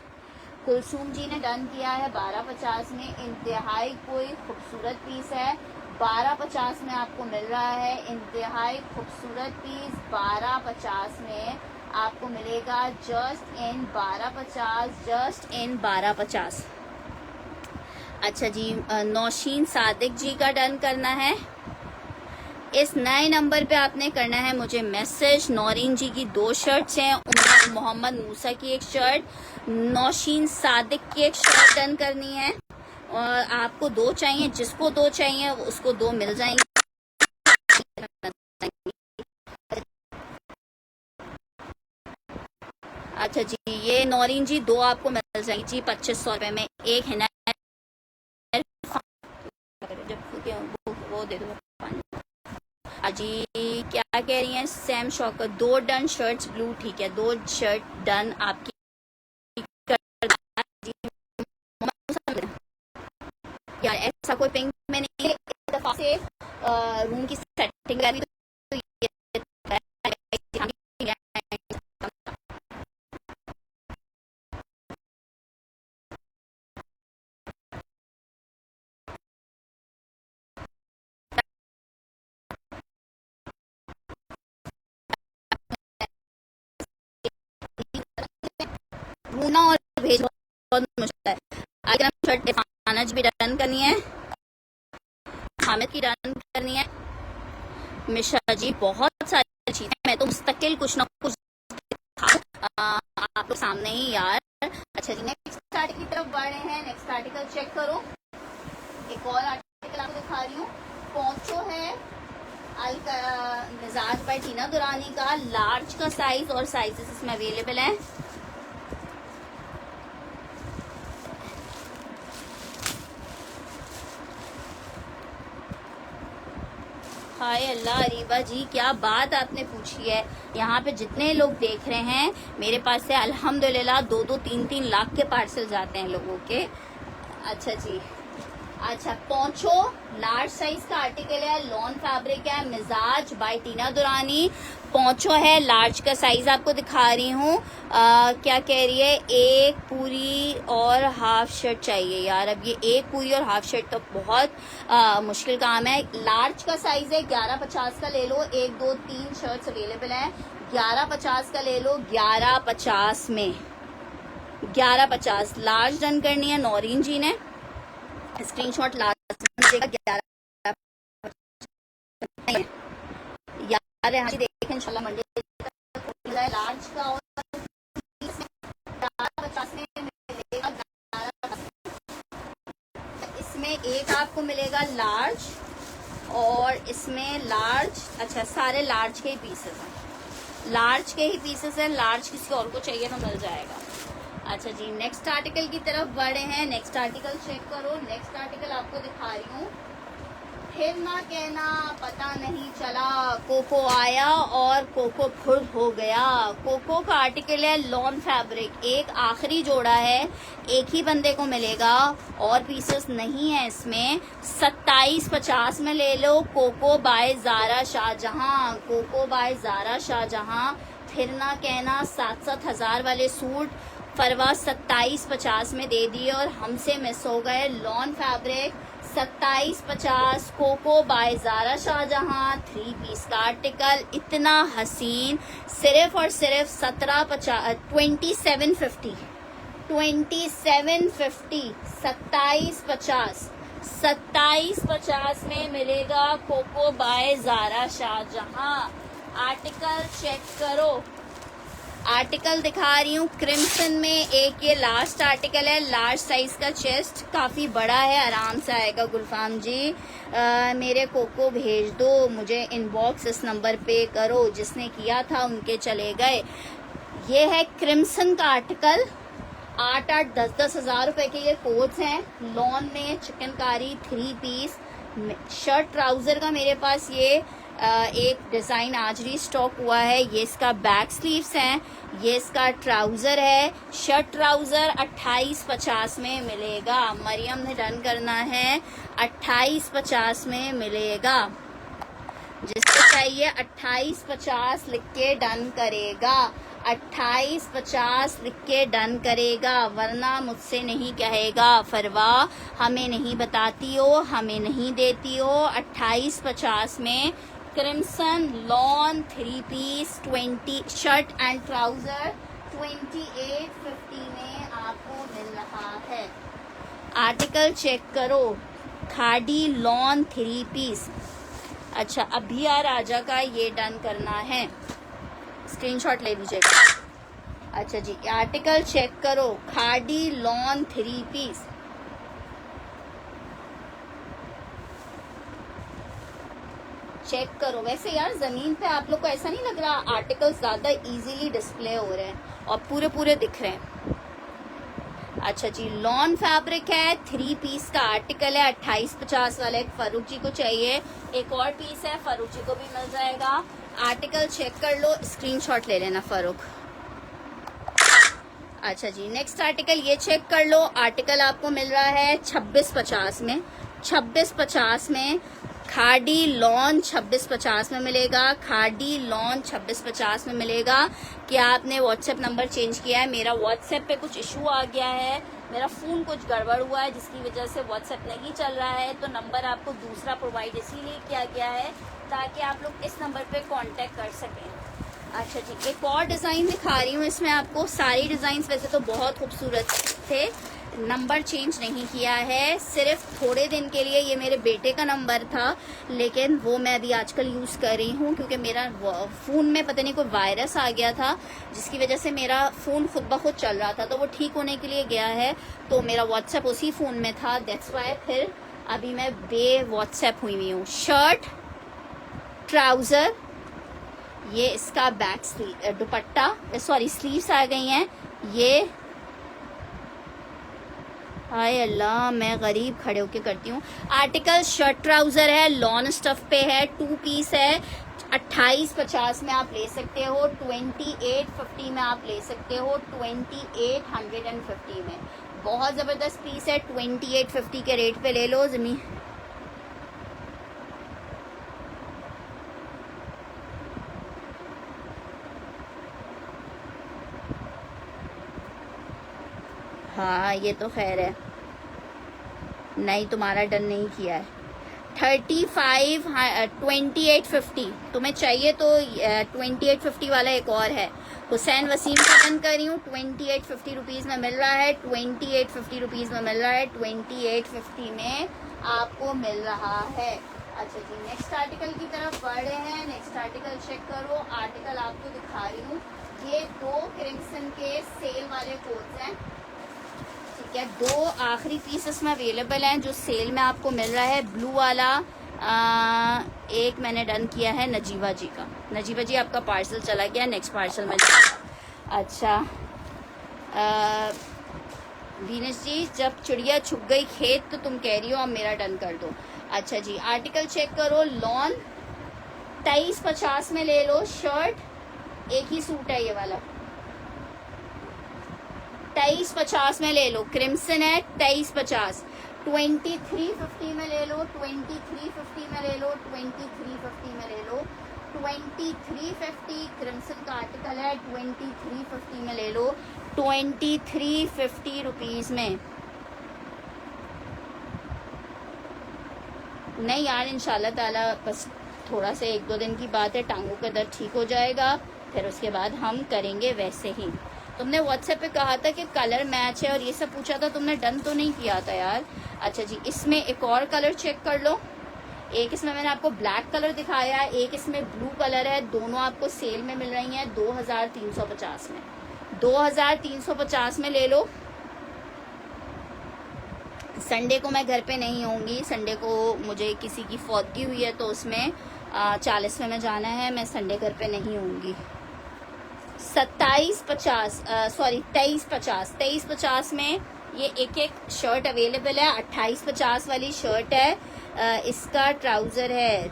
कुलसूम जी ने डन किया है 1250 में। इंतहाई कोई खूबसूरत पीस है, 1250 में आपको मिल रहा है। इंतहाई खूबसूरत पीस 1250 में आपको मिलेगा, जस्ट इन 1250, जस्ट इन 1250। अच्छा जी, नौशीन सादिक जी का डन करना है। इस नए नंबर पे आपने करना है मुझे मैसेज। नौरीन जी की 2 शर्ट्स हैं, मोहम्मद मूसा की 1 शर्ट, नौशीन सादिक की 1 शर्ट डन करनी है। और आपको 2 चाहिए, जिसको 2 चाहिए उसको 2 मिल जाएंगे। अच्छा जी, ये नौरीन जी 2 आपको मिल जाएंगी जी 2500 रुपये में। एक है ना, वो दे दो जी। क्या कह रही हैं Sam Shaukat, 2 done shirts blue, ठीक है 2 शर्ट डन आपकी। यार ऐसा कोई पिंक में नहीं है, से रूम की सेटिंग तो ढूंढना और भेजना बहुत मुश्किल है। अगर हम शर्ट फानज भी डन करनी है, हामिद की डन करनी है, मिशा जी बहुत सारी चीजें, मैं तो मुस्तकिल कुछ ना कुछ आप लोग सामने ही यार। अच्छा जी, नेक्स्ट आर्टिकल की तरफ बढ़ रहे हैं। नेक्स्ट आर्टिकल चेक करो, एक और आर्टिकल आपको दिखा रही हूँ। पोंचो है मिजाज बाय टीना दुरानी का, लार्ज का साइज और साइजेस इसमें अवेलेबल हैं। हाय अल्लाह, अरीबा जी क्या बात आपने पूछी है। यहाँ पे जितने लोग देख रहे हैं, मेरे पास से अल्हम्दुलिल्लाह 2-2, 3-3 लाख के पार्सल जाते हैं लोगों के। अच्छा जी, अच्छा पोंचो लार्ज साइज का आर्टिकल है, लॉन फैब्रिक है, मिजाज बाय टीना दुरानी। पोंचो है, लार्ज का साइज आपको दिखा रही हूँ। क्या कह रही है, एक पूरी और हाफ शर्ट चाहिए यार। अब ये एक पूरी और हाफ शर्ट तो बहुत मुश्किल काम है। लार्ज का साइज है, 1150 का ले लो। 1, 2, 3 शर्ट्स अवेलेबल हैं। 1150 का ले लो, 1150 में 1150 लार्ज डन करनी है। नौरीन जी ने स्क्रीनशॉट लास्ट यार यहाँ देखें इंशाल्लाह मंडे तक लार्ज का, और 50 में मिलेगा 11। इसमें एक आपको मिलेगा लार्ज, और इसमें लार्ज, अच्छा सारे लार्ज के ही पीसेस हैं, लार्ज के ही पीसेस हैं। लार्ज किसी और को चाहिए तो मिल जाएगा। अच्छा जी, नेक्स्ट आर्टिकल की तरफ बढ़े हैं। नेक्स्ट आर्टिकल चेक करो। नेक्स्ट आर्टिकल आपको दिखा रही हूँ। फिर ना कहना पता नहीं चला, कोको आया और कोको खुद हो गया। कोको का आर्टिकल है, लॉन फैब्रिक। एक आखिरी जोड़ा है, एक ही बंदे को मिलेगा और पीसेस नहीं है इसमें। 2750 में ले लो। Coco by Zara Shahjahan, Coco by Zara Shahjahan. फिर ना कहना 7-7 हजार वाले सूट फरवा 2750 में दे दिए और हमसे मिस हो गए। Lawn fabric 2750, Coco by Zara Shahjahan, 3 piece का आर्टिकल, इतना हसीन, सिर्फ और सिर्फ 2750 2750 में मिलेगा Coco by Zara Shahjahan. Article check करो। आर्टिकल दिखा रही हूँ क्रिम्सन में। एक ये लास्ट आर्टिकल है, लार्ज साइज का चेस्ट, काफी बड़ा है, आराम से आएगा। गुलफाम जी मेरे कोको भेज दो, मुझे इनबॉक्स इस नंबर पे करो। जिसने किया था उनके चले गए। ये है क्रिम्सन का आर्टिकल, 8-8, 10-10 हजार रुपए के ये कोट्स हैं। लॉन में चिकनकारी 3 पीस शर्ट ट्राउजर का मेरे पास ये एक डिजाइन आज री स्टॉक हुआ है। ये इसका बैक स्लीव्स हैं, ये इसका ट्राउजर है। शर्ट ट्राउजर 2850 में मिलेगा। मरियम ने डन करना है, 2850 में मिलेगा। जिसको चाहिए 2850 लिख के डन करेगा। 2850 लिख के डन करेगा, वरना मुझसे नहीं कहेगा फरवा हमें नहीं बताती हो, हमें नहीं देती हो। 2850 में Crimson lawn 3 piece 20 shirt and trouser 2850 में आपको मिल रहा है। आर्टिकल चेक करो, खादी लॉन 3 पीस। अच्छा, अभी राजा का ये डन करना है, स्क्रीनशॉट ले लीजिएगा। अच्छा जी, आर्टिकल चेक करो, खादी लॉन 3 पीस। चेक करो। वैसे यार जमीन पे आप लोग को ऐसा नहीं लग रहा आर्टिकल ज्यादा इजीली डिस्प्ले हो रहे हैं और पूरे पूरे दिख रहे हैं। अच्छा जी, लॉन फैब्रिक है, 3 पीस का आर्टिकल है, 2850 वाला। एक फारूक जी को चाहिए, एक और पीस है, फारूक जी को भी मिल जाएगा। आर्टिकल चेक कर लो, स्क्रीनशॉट ले लेना फारूक। अच्छा जी, नेक्स्ट आर्टिकल ये चेक कर लो। आर्टिकल आपको मिल रहा है 2650 में। 2650 में खादी लॉन 2650 में मिलेगा। खादी लॉन 2650 में मिलेगा। क्या आपने व्हाट्सएप नंबर चेंज किया है? मेरा व्हाट्सएप पे कुछ इशू आ गया है, मेरा फोन कुछ गड़बड़ हुआ है जिसकी वजह से व्हाट्सएप नहीं चल रहा है। तो नंबर आपको दूसरा प्रोवाइड इसीलिए किया गया है ताकि आप लोग इस नंबर पे कांटेक्ट कर सकें। अच्छा ठीक, एक और डिजाइन दिखा रही हूँ इसमें आपको। सारी डिजाइन वैसे तो बहुत खूबसूरत थे, नंबर चेंज नहीं किया है, सिर्फ थोड़े दिन के लिए। ये मेरे बेटे का नंबर था, लेकिन वो मैं अभी आजकल यूज कर रही हूँ क्योंकि मेरा फोन में पता नहीं कोई वायरस आ गया था, जिसकी वजह से मेरा फोन खुद ब खुद चल रहा था, तो वो ठीक होने के लिए गया है। तो मेरा व्हाट्सएप उसी फोन में था, दैट्स वाई फिर अभी मैं बे व्हाट्सएप हुई हूँ। शर्ट, ट्राउजर, ये इसका back sleeve, dupatta, sorry sleeves आ गई हैं। ये हाय अल्लाह, मैं गरीब खड़े होके करती हूँ। आर्टिकल शर्ट ट्राउजर है, लॉन स्टफ पे है, 2 पीस है। 2850 में आप ले सकते हो, 2850 में आप ले सकते हो, 2850 में। बहुत जबरदस्त पीस है, 2850 के रेट पे ले लो। जमीन हाँ, ये तो खैर है, नहीं तुम्हारा डन नहीं किया है। 2850 तुम्हें चाहिए तो 2850 वाला एक और है। हुसैन वसीम का डन कर रही हूँ, 2850 रुपीज में मिल रहा है, 2850 रुपीज में मिल रहा है, 2850 में आपको मिल रहा है। अच्छा जी, नेक्स्ट आर्टिकल की तरफ बढ़ रहे हैं। नेक्स्ट आर्टिकल चेक करो। आर्टिकल आपको दिखा रही हूँ, ये 2 क्रिम्सन के सेल वाले कोट्स हैं, ठीक है। 2 आखिरी पीसेस में अवेलेबल हैं जो सेल में आपको मिल रहा है। ब्लू वाला एक मैंने डन किया है नजीबा जी का। नजीबा जी आपका पार्सल चला गया, नेक्स्ट पार्सल में। अच्छा वीनस जी, जब चिड़िया छुप गई खेत तो तुम कह रही हो अब मेरा डन कर दो। अच्छा जी, आर्टिकल चेक करो। लॉन 2350 में ले लो। शर्ट एक ही सूट है ये वाला, 2350 में ले लो। क्रिम्सन है 2350। 2350 में ले लो, 2350 में ले लो, 2350 में ले लो, 2350 क्रिम्सन का आर्टिकल है, 2350 में ले लो, 2350 रुपीज में। नहीं यार, इंशाल्लाह ताला बस थोड़ा सा 1-2 दिन की बात है, टांगों का दर्द ठीक हो जाएगा, फिर उसके बाद हम करेंगे वैसे ही। तुमने व्हाट्सएप पे कहा था कि कलर मैच है और ये सब पूछा था, तुमने डन तो नहीं किया था यार। अच्छा जी, इसमें एक और कलर चेक कर लो। एक इसमें मैंने आपको ब्लैक कलर दिखाया है, एक इसमें ब्लू कलर है। दोनों आपको सेल में मिल रही हैं 2350 में। 2350 में ले लो। संडे को मैं घर पे नहीं होंगी, संडे को मुझे किसी की फौतगी हुई है तो उसमें 40वें में जाना है, मैं संडे घर पे नहीं होंगी। 2350 में ये एक शर्ट अवेलेबल है। 2850 वाली शर्ट है, इसका ट्राउजर है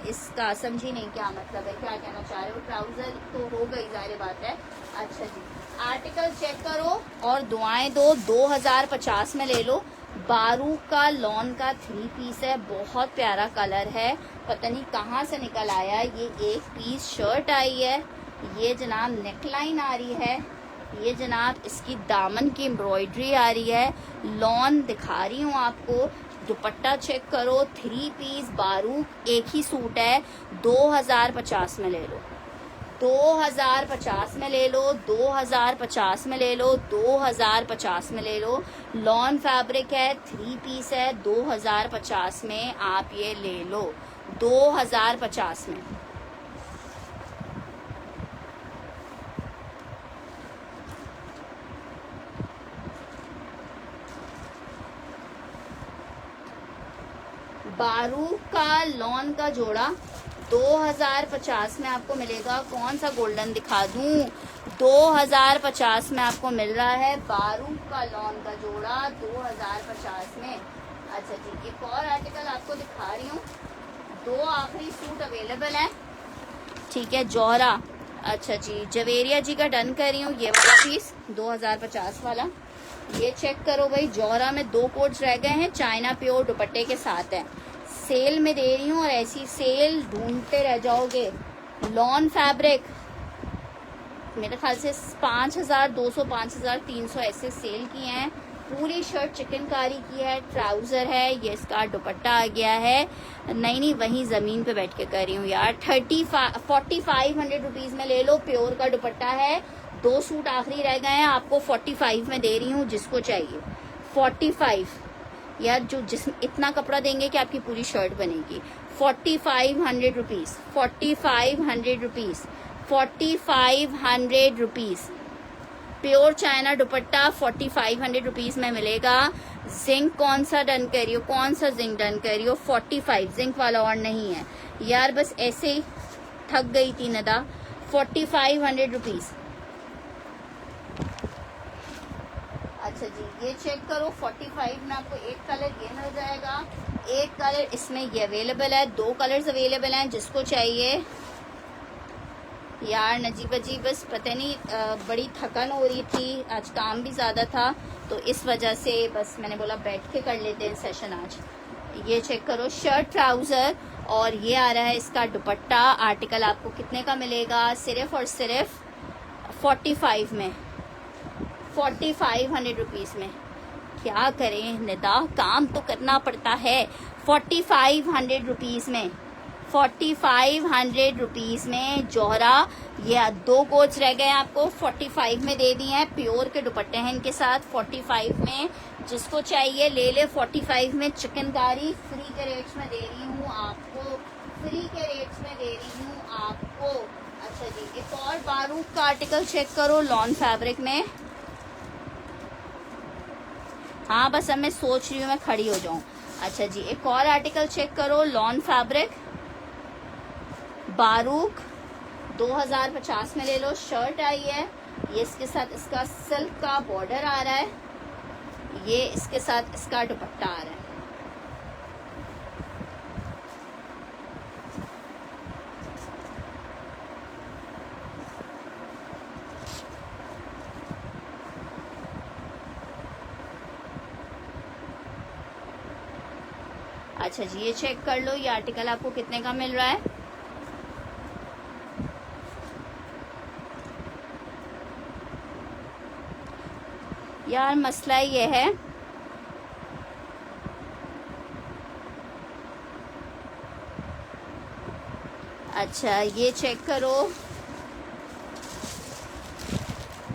इसका, समझी नहीं क्या मतलब है, क्या कहना चाह रहे हो। ट्राउजर तो हो गई, जाहिर बात है। अच्छा जी, आर्टिकल चेक करो और दुआएं दो। 2050 में ले लो। बारूक का लॉन का 3 पीस है, बहुत प्यारा कलर है, पता नहीं कहाँ से निकल आया। ये 1 पीस शर्ट आई है, ये जनाब नेकलाइन आ रही है, ये जनाब इसकी दामन की एम्ब्रॉयडरी आ रही है। लॉन दिखा रही हूँ आपको। दुपट्टा चेक करो, 3 पीस बारूक, एक ही सूट है। 2050 में ले लो, 2050 में ले लो, 2050 में ले लो, 2050 में ले लो। लॉन फैब्रिक है, 3 पीस है, 2050 में आप ये ले लो, 2050 में। बारूक का लॉन का जोड़ा 2050 में आपको मिलेगा। कौन सा गोल्डन दिखा दूं? 2050 में आपको मिल रहा है बारूक का लॉन का जोड़ा 2050 में। अच्छा जी, एक और आर्टिकल आपको दिखा रही हूँ। 2 आखिरी सूट अवेलेबल हैं, ठीक है। जौहरा, अच्छा जी, जवेरिया जी का डन कर रही हूँ। ये वाला पीस 2050 वाला, ये चेक करो भाई। जौहरा में 2 कोट्स रह गए हैं, चाइना प्योर दुपट्टे के साथ है। सेल में दे रही हूँ और ऐसी सेल ढूंढते रह जाओगे। लॉन फैब्रिक मेरे ख्याल से 5200 5300 ऐसे सेल किए हैं। पूरी शर्ट चिकनकारी की है, ट्राउजर है, ये इसका दुपट्टा आ गया है। नहीं वहीं जमीन पे बैठ के कर रही हूँ यार। 4500 रुपीज में ले लो, प्योर का दुपट्टा है। 2 सूट आखिरी रह गए हैं, आपको 45 में दे रही हूँ, जिसको चाहिए 45 यार। जो जिस इतना कपड़ा देंगे कि आपकी पूरी शर्ट बनेगी। 4500 rupees, 4500 rupees, 4500 rupees. Pure China दुपट्टा 4500 रुपीज में मिलेगा। जिंक कौन सा डन करियो, कौन सा जिंक डन करियो? 45 जिंक वाला और नहीं है यार, बस ऐसे ही थक गई थी नदा। 4500 रुपीज। अच्छा जी ये चेक करो, 45 में आपको एक कलर ये मिल जाएगा, एक कलर इसमें ये अवेलेबल है, 2 कलर्स अवेलेबल हैं, जिसको चाहिए। यार नजीब जी बस पता नहीं बड़ी थकन हो रही थी, आज काम भी ज़्यादा था, तो इस वजह से बस मैंने बोला बैठ के कर लेते हैं सेशन आज। ये चेक करो, शर्ट ट्राउज़र और ये आ रहा है इसका दुपट्टा। आर्टिकल आपको कितने का मिलेगा? सिर्फ और सिर्फ 45 में, 4500 रुपीज़ में। क्या करें निदा, काम तो करना पड़ता है। 4500 रुपीज़ में, 4500 रुपीज में जोहरा। ये 2 कोच रह गए आपको, 45 में दे दिए हैं। प्योर के दुपट्टे हैं इनके साथ। 45 में जिसको चाहिए ले ले। 45 में चिकनकारी फ्री के रेट्स में दे रही हूँ आपको, फ्री के रेट्स में दे रही हूँ आपको। अच्छा जी एक और बारूद का आर्टिकल चेक करो, लॉन फैब्रिक में। हाँ बस अब मैं सोच रही हूँ मैं खड़ी हो जाऊं। अच्छा जी एक और आर्टिकल चेक करो, लॉन फैब्रिक बारूक 2050 में ले लो। शर्ट आई है, ये इसके साथ इसका सिल्क का बॉर्डर आ रहा है, ये इसके साथ इसका दुपट्टा आ रहा है। अच्छा जी ये चेक कर लो, ये आर्टिकल आपको कितने का मिल रहा है? यार मसला ये है अच्छा ये चेक करो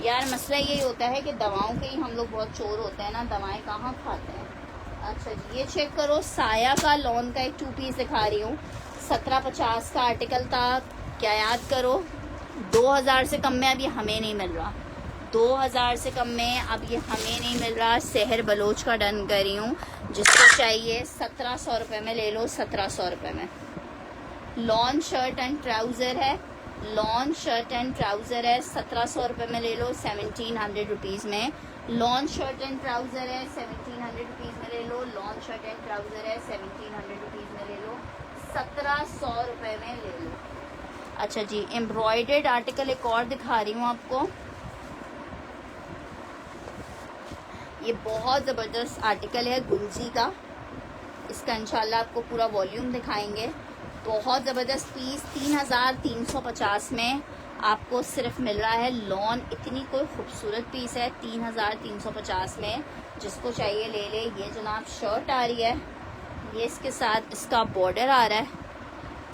यार, मसला यही होता है कि दवाओं के ही हम लोग बहुत चोर होते हैं ना, दवाएं कहाँ खाते हैं। अच्छा जी ये चेक करो, साया का लॉन का एक 2 पीस दिखा रही हूँ। 1750 का आर्टिकल था, क्या याद करो 2000 से कम में अब ये हमें नहीं मिल रहा। 2000 से कम में अब ये हमें नहीं मिल रहा। शहर बलोच का डन कर रही हूँ, जिसको चाहिए 1700 रुपये में ले लो। 1700 रुपये में लॉन शर्ट एंड ट्राउज़र है, लॉन शर्ट एंड ट्राउज़र है। 1700 रुपये में ले लो, 1700 रुपीज़ में। लॉन शर्ट एंड ट्राउज़र है, 1700 रुपीज़ में ले लो। लॉन शर्ट एंड ट्राउज़र है, 1700 रुपीज़ में ले लो। 1700 रुपये में ले लो। अच्छा जी एम्ब्रॉयडर्ड आर्टिकल एक और दिखा रही हूँ आपको। ये बहुत ज़बरदस्त आर्टिकल है गुलजी का, इसका इंशाल्लाह आपको पूरा वॉल्यूम दिखाएंगे। बहुत ज़बरदस्त पीस 3350 में आपको सिर्फ मिल रहा है। लॉन इतनी कोई खूबसूरत पीस है 3350 में, जिसको चाहिए ले ले। ये जनाब शर्ट आ रही है, ये इसके साथ इसका बॉर्डर आ रहा है,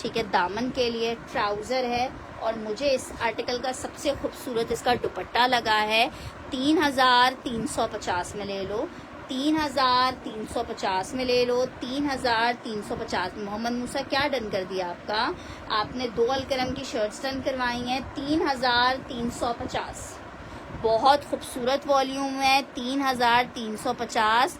ठीक है, दामन के लिए। ट्राउज़र है और मुझे इस आर्टिकल का सबसे खूबसूरत इसका दुपट्टा लगा है। 3350 में ले लो, 3350 में ले लो, 3350। मोहम्मद मूसा क्या डन कर दिया आपका? आपने 2 अलकरम की शर्ट्स डन करवाई हैं। 3350 बहुत खूबसूरत वॉल्यूम है। 3350।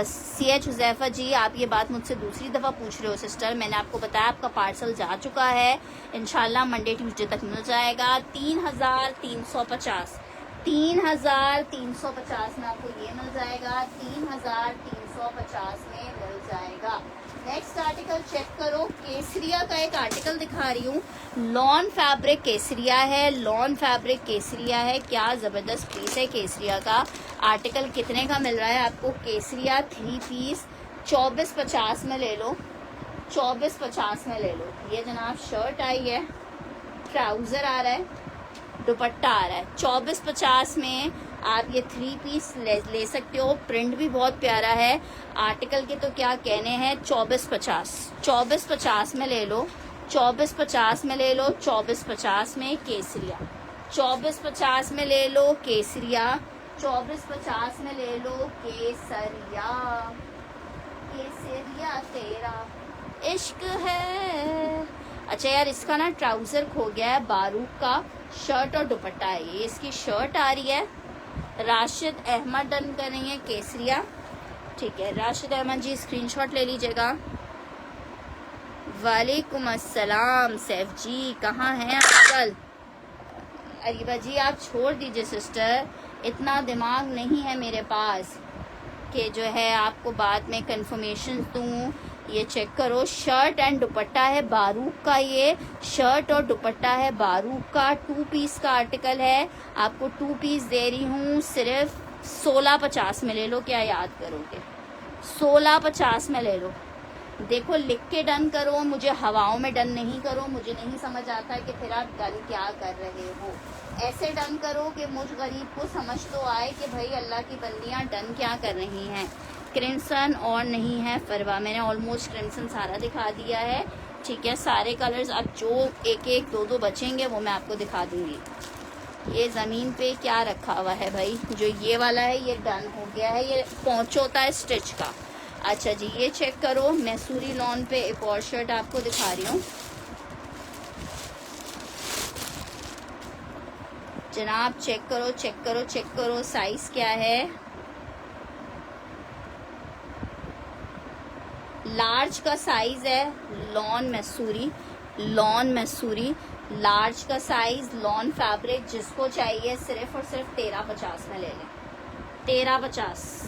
CH हुज़ैफा जी आप ये बात मुझसे दूसरी दफ़ा पूछ रहे हो सिस्टर, मैंने आपको बताया आपका पार्सल जा चुका है, इंशाल्लाह मंडे ट्यूसडे तक मिल जाएगा। 3350, 3350 में आपको ये मिल जाएगा। 3350 में मिल जाएगा। नेक्स्ट आर्टिकल चेक करो, केसरिया का एक आर्टिकल दिखा रही हूँ। लॉन फैब्रिक केसरिया है, लॉन फैब्रिक केसरिया है। क्या ज़बरदस्त पीस है केसरिया का। आर्टिकल कितने का मिल रहा है आपको? केसरिया 3 पीस 2450 में ले लो, 2450 में ले लो। ये जनाब शर्ट आई है, ट्राउज़र आ रहा है, दुपट्टा आ रहा है। 2450 में आप ये 3 पीस ले सकते हो। प्रिंट भी बहुत प्यारा है। आर्टिकल के तो क्या कहने हैं, 2450 में ले लो, 2450 में ले लो, 2450 में केसरिया, 2450 में ले लो केसरिया, 2450 में ले लो केसरिया, केसरिया तेरा इश्क है। अच्छा यार, इसका ना ट्राउजर खो गया है, बारूक का शर्ट और दुपट्टा है। ये इसकी शर्ट आ रही है। राशिद अहमद डन करेंगे केसरिया, ठीक है। राशिद अहमद जी स्क्रीनशॉट ले लीजिएगा। वालेकुम अस्सलाम सैफ जी, कहाँ हैं आजकल? अरीबा जी आप छोड़ दीजिए सिस्टर, इतना दिमाग नहीं है मेरे पास कि जो है आपको बाद में कंफर्मेशन दूँ। ये चेक करो, शर्ट एंड दुपट्टा है बारूक का। ये शर्ट और दुपट्टा है बारूक का, 2 पीस का आर्टिकल है। आपको 2 पीस दे रही हूँ सिर्फ 1650 में। ले लो, क्या याद करोगे? 1650 में ले लो। देखो लिख के डन करो, मुझे हवाओं में डन नहीं करो। मुझे नहीं समझ आता कि फिर आप डन क्या कर रहे हो। ऐसे डन करो कि मुझ गरीब को समझ तो आए कि भाई अल्लाह की बंदियां डन क्या कर रही हैं। क्रिम्सन और नहीं है फरवा, मैंने ऑलमोस्ट क्रिम्सन सारा दिखा दिया है, ठीक है। सारे कलर्स अब जो एक एक दो बचेंगे वो मैं आपको दिखा दूंगी। ये ज़मीन पे क्या रखा हुआ है भाई? जो ये वाला है ये डन हो गया है, ये पहुँचोता है स्टिच का। अच्छा जी, ये चेक करो, मैसूरी लॉन पे एक और शर्ट आपको दिखा रही हूँ। जनाब चेक करो, चेक करो, चेक करो, साइज क्या है? लार्ज का साइज है, लॉन मैसूरी, लॉन मैसूरी लार्ज का साइज, लॉन फैब्रिक। जिसको चाहिए सिर्फ और सिर्फ 1350 में ले लें। 1350,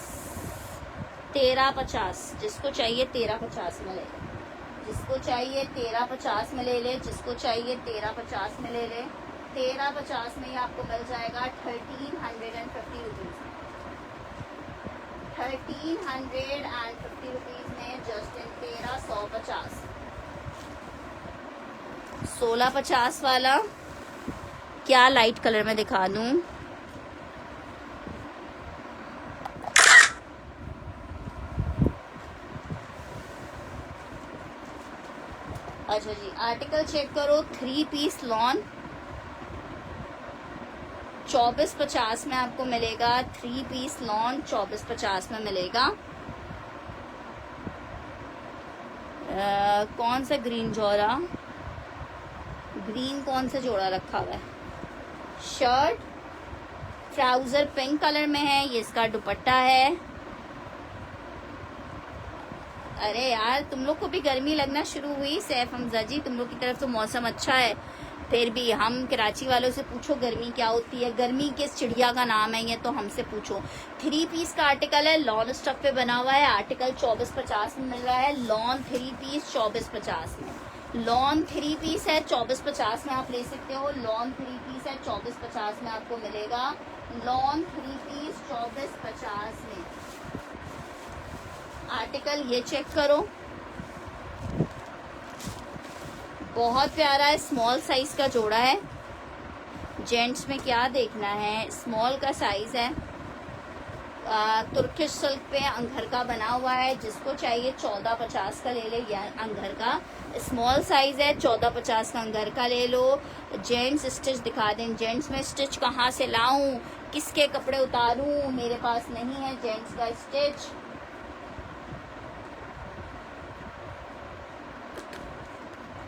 1350, जिसको चाहिए 1350 में ले लें, जिसको चाहिए 1350 में ले लें, जिसको चाहिए 1350 में ले लें। 1350 में ये आपको मिल जाएगा 1350 रुपीज़, 1350 रुपीज़ में जस्ट इन 1350। 1650 वाला क्या लाइट कलर में दिखा दूं? अच्छा जी, आर्टिकल चेक करो, 3 पीस लॉन 2450 में आपको मिलेगा। 3 पीस लॉन 2450 में मिलेगा। कौन सा ग्रीन जोड़ा, ग्रीन कौन सा जोड़ा रखा हुआ है? शर्ट, ट्राउजर पिंक कलर में है, ये इसका दुपट्टा है। अरे यार, तुम लोग को भी गर्मी लगना शुरू हुई? सैफ हमजा जी, तुम लोग की तरफ तो मौसम अच्छा है, फिर भी हम कराची वालों से पूछो गर्मी क्या होती है। गर्मी किस चिड़िया का नाम है ये तो हमसे पूछो। 3 पीस का आर्टिकल है, लॉन स्टफ पे बना हुआ है। आर्टिकल 2450 में मिल रहा है। लॉन 3 पीस 2450 में, लॉन 3 पीस है 2450 में आप ले सकते हो। लॉन 3 पीस है 2450 में आपको मिलेगा। लॉन 3 पीस 2450 में। आर्टिकल ये चेक करो, बहुत प्यारा है, स्मॉल साइज का जोड़ा है। जेंट्स में क्या देखना है, स्मॉल का साइज है। तुर्किश सिल्क पे अंगर का बना हुआ है। जिसको चाहिए 1450 का ले ले, या अंगर का स्मॉल साइज है। 1450 का अंगर का ले लो। जेंट्स स्टिच दिखा दें, जेंट्स में स्टिच कहाँ से लाऊं, किसके कपड़े उतारूं, मेरे पास नहीं है जेंट्स का स्टिच।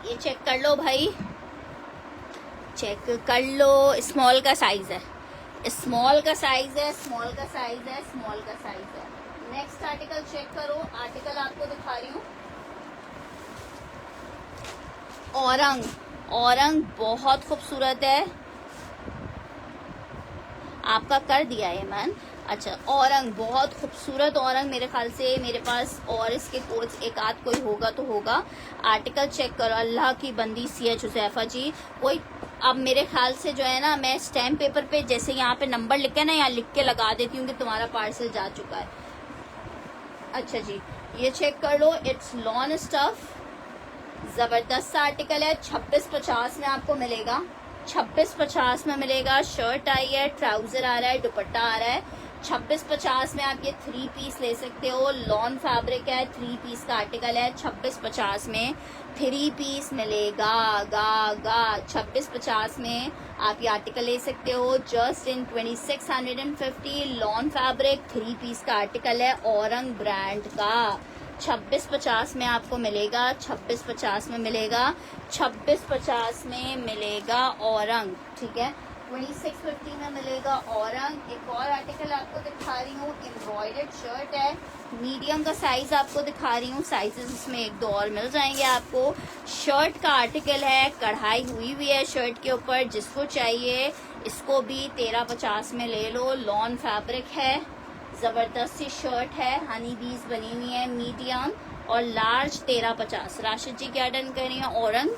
ये चेक कर लो भाई, चेक कर लो, स्मॉल का साइज है, स्मॉल का साइज है, स्मॉल का साइज है, स्मॉल का साइज है। नेक्स्ट आर्टिकल चेक करो, आर्टिकल आपको दिखा रही हूँ। औरंग, औरंग बहुत खूबसूरत है, आपका कर दिया है मन। अच्छा, औरंग बहुत खूबसूरत औरंग, मेरे ख्याल से मेरे पास और इसके कोड्स एक आध कोई होगा तो होगा। आर्टिकल चेक करो, अल्लाह की बंदी CH हुसैफा जी कोई। अब मेरे ख्याल से जो है ना, मैं स्टैम्प पेपर पे जैसे यहाँ पे नंबर लिखे ना, यहाँ लिख के लगा देती हूँ कि तुम्हारा पार्सल जा चुका है। अच्छा जी, ये चेक कर लो, इट्स लॉन स्टफ, जबरदस्त आर्टिकल है। 2650 में आपको मिलेगा। 2650 में मिलेगा। शर्ट आई है, ट्राउजर आ रहा है, दुपट्टा आ रहा है। 2650 में आप ये 3 पीस ले सकते हो। लॉन फैब्रिक है, 3 पीस का आर्टिकल है। 2650 में 3 पीस मिलेगा। 2650 में आप ये आर्टिकल ले सकते हो। Just in 2650 lawn fabric 3 piece का आर्टिकल है, औरंग ब्रांड का। 2650 में आपको मिलेगा। 2650 में मिलेगा। 2650 में मिलेगा औरंग, ठीक है। 2650 में मिलेगा औरंग। एक और आर्टिकल आपको दिखा रही हूँ, एम्ब्रॉयडर्ड शर्ट है। मीडियम का साइज आपको दिखा रही हूँ, साइजेस इसमें 1-2 और मिल जाएंगे आपको। शर्ट का आर्टिकल है, कढ़ाई हुई हुई है शर्ट के ऊपर। जिसको चाहिए इसको भी 1350 में ले लो। लॉन फैब्रिक है, जबरदस्त सी शर्ट है, हनी बीज बनी हुई है। मीडियम और लार्ज 1350। राशिद जी क्या डन कर रही है? औरंग,